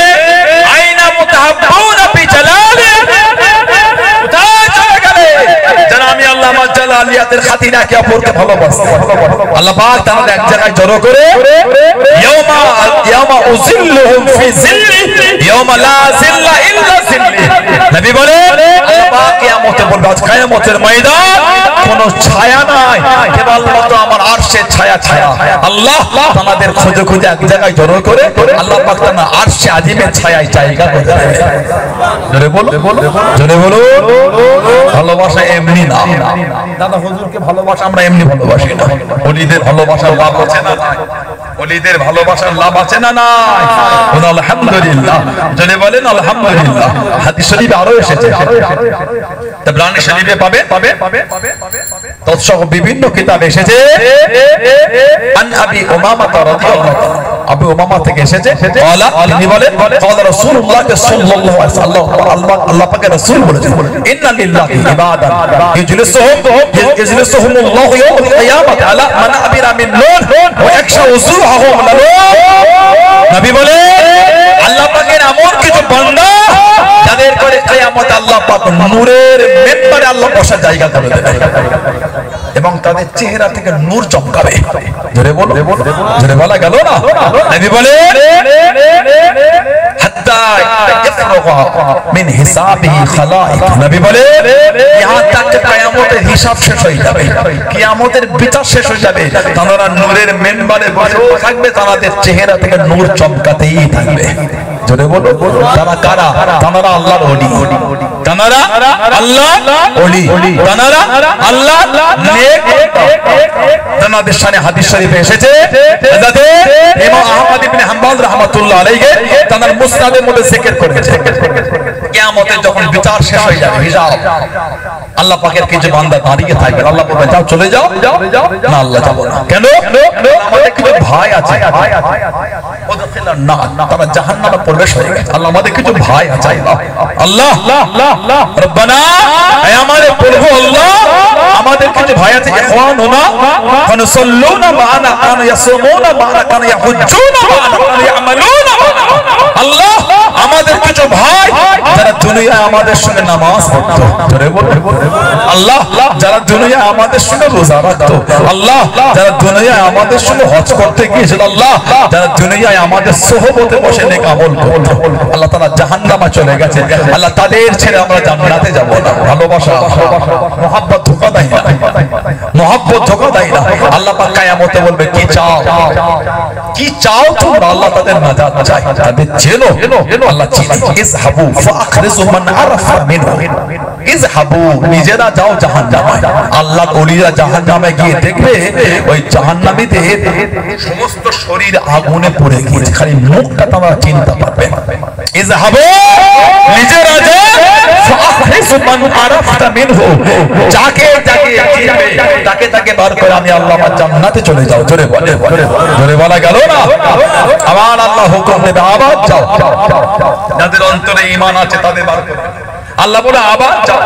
S1: আইনা মুতাহাব্বুনা ফি জালালি, কোথায় চলে গেলে যারা আমি আল্লাহ আমার জালালিয়াতের খাতিরে একে অপরকে ভালোবাসে। আল্লাহ পাক তাদের এক জায়গায় জড়ো করে ইয়ামা উযিল্লুহুম ফি জিল্লি ইয়ামা লা জিল্লা ইল্লা জিল্লি। নবী বলে আল্লাহ পাক কিয়ামতে বলবে আজ কিয়ামতের ময়দান কোনো ছায়া নাই, কেবলমাত্র আমার আরশের ছায়া ছায়া। আল্লাহ তাদের খুঁজে খুঁজে এক জায়গায় জড়ো করে আল্লাহ পাক তার আরশে আজিমের ছায়ায় জায়গা করে দেবে। জোরে বলো, জোরে বলো। ভালোবাসা এমনি না দাদা, হুজুরকে ভালোবাসা আমরা এমনি ভালোবাসি না। ওলিদের ভালোবাসার লাভ আছে না? ওলিদের ভালোবাসার লাভ আছে না? নাই। আলহামদুলিল্লাহ, জোরে বলেন আলহামদুলিল্লাহ। হাদিস শরীফে আরো এসেছে, তাবরানী শরীফে পাবে, তৎসহ বিভিন্ন কিতাব এসেছে। আন আবি উমামা রাদিয়াল্লাহু তাআলা, আবু উমামা থেকে এসেছে, তিনি বলেন ক্বালা রাসূলুল্লাহ সাল্লাল্লাহু আলাইহি ওয়াসাল্লাম, আল্লাহ পাকের রাসূল বলেছেন ইন্না লিল্লাহি ইবাদান ইজলিসুহুমুল্লাহু ইয়াওমাল কিয়ামাতি আলা মানাবিরা মিন নূর ওয়া ইয়াকশা উযুহাহুম নূর। নবী বলে আল্লাহ পাকের এমন কিছু বান্দা যাদের করে কিয়ামতে আল্লাহ পাক নূরের মেম্বারে আল্লাহ বসার জায়গা করে দেবে এবং তাদের চেহারা থেকে নূর চমকাবে। জোরে বলো, জোরে বলা গেল না? নবী বলে ইয়াবগা মিন হিসাবিহি খালাইক। নবী বলে ইহা তক কিয়ামতের হিসাব শেষ হয়ে যাবে, কিয়ামতের বিচার শেষ হয়ে যাবে, তারা নূরের মেম্বারে বসে থাকবে, তাদের চেহারা থেকে নূর চমকাতেই থাকবে। জোরে বলো তারা কারা? তারা আল্লাহর ওলি, তারা আল্লাহর ওলি, তারা আল্লাহর নেক। তাদের শানে হাদিস শরীফে এসেছে হযরত ইমাম আহমদ ইবনে হাম্বল রাহমাতুল্লাহ আলাইহি তাদের মুসনাদের মধ্যে জিকির করেছে কিয়ামতের যখন বিচার শেষ হয়ে যাবে, হিসাব, আল্লাহ পাকের কিছু বান্দা দাঁড়িয়ে থাকবে, আল্লাহ বলবে যাও চলে যাও, না আল্লাহ যাব না। কেন? আমাদের কিছু ভাই আছে, না তারা জাহান্নামে প্রবেশ হয়ে গেছে, আল্লাহ আমাদের কিছু ভাই আছে, আল্লাহ রব্বানা হে আমাদের প্রভু আল্লাহ আমাদের কিছু ভাই আছে, ইখওয়ানুনা ফানুসাল্লুনা মা'ানা কানু ইয়াসুমুনা মা'ানা কানু ইয়াহুজ্জুনা মা'ানা কানু ইয়ামালুনা। আল্লাহ আমাদের কিছু ভাই যারা দুনিয়ায় আমাদের সঙ্গে নামাজ পড়তো, জোরে বলো আল্লাহ, যারা দুনিয়ায় আমাদের সঙ্গে রোজা রাখতো, আল্লাহ যারা দুনিয়ায় আমাদের সঙ্গে হজ করতে গিয়েছিল, আল্লাহ যারা দুনিয়ায় আমাদের সোহবতে বসে নেক আমল করতো, আল্লাহ তারা জাহান্নামে চলে গেছে, আল্লাহ তাদের ছেড়ে আমরা জান্নাতে যাব না। ভালোবাসা মহব্বত ধোঁকা দেয় না, মহব্বত ধোঁকা দেয় না। আল্লাহ পাক কিয়ামতে বলবে কি চাও, কি চাও তোমরা? আল্লাহ তাদের নাজাত চাই, তাদের চেনো, আল্লাহ চিনি। ইযহাবু ফাখরিজু মান আরাফা মিনহু, ইযহাবু নিজেরা যাও জাহান্নামে। আল্লাহর ওলিরা জাহান্নামে গিয়ে দেখবে ওই জাহান্নামীদের সমস্ত শরীর আগুনে পড়ে গিয়েছে, খালি মুখটা তোমরা চিনতে পারবে। ইযহাবু নিজেরা যাও ফাখরিজু মান আরাফা মিনহু, যাকে যাকে চিনবে তাকে তাকে বার করে আমি আল্লাহ আমার জান্নাতে চলে যাও। জোরে বলে, জোরে বলা গেল না? আমার আল্লাহ হুকুম দেবে আবার যাও, যাদের অন্তরে ঈমান আছে তাদের বার করে। আল্লাহ বলে আবার যাও,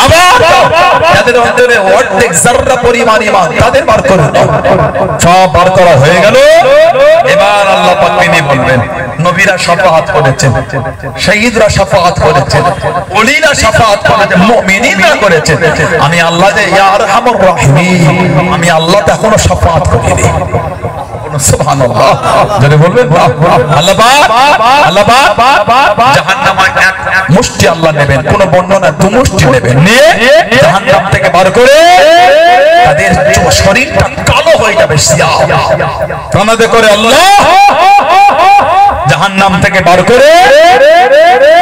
S1: আবার যাও, যাদের অন্তরে অর্ধেক যাররা পরিমাণ ঈমান তাদের বার করে দাও। সব বার করা হয়ে গেল। এবার আল্লাহ পাক তিনি বলবেন নবীরা শাফাআত করেছেন, শহীদরা শাফাআত করেছেন, ওলিরা শাফাআত করেছেন, মুমিনিনরা করেছেন, আমি আল্লাহ যে ইয়া আরহামুর রাহিমিন, আমি আল্লাহ তো এখনো শাফাআত করিনি। সুবহানাল্লাহ, যারা বলবেন আল্লাহ পাক, আল্লাহ পাক জাহান্নামে এক মুষ্টি আল্লাহ নেবেন, কোন বর্ণনা দু মুষ্টি নেবেন, নিয়ে জাহান্নাম থেকে বার করে তাদের শরীরটা কালো হয়ে যাবে, সিয়া কানাদে করে আল্লাহ জাহান্নাম থেকে বার করে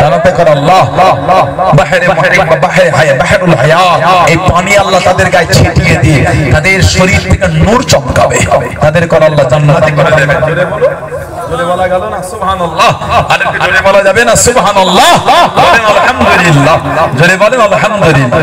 S1: তারাতে করে আল্লাহ বাহরে মুহিত বা বাহরে হায়া, বাহরুল হায়া, এই পানি আল্লাহ তাদের গায়ে ছিটিয়ে দিয়ে তাদের শরীর থেকে নূর চমকাবে, তাদের করে আল্লাহ জান্নাতে করে দেবে। জোরে বলো, জোরে বলা গেল না সুবহানাল্লাহ? আর জোরে বলা যাবে না সুবহানাল্লাহ? বলেন আলহামদুলিল্লাহ, জোরে বলেন আলহামদুলিল্লাহ।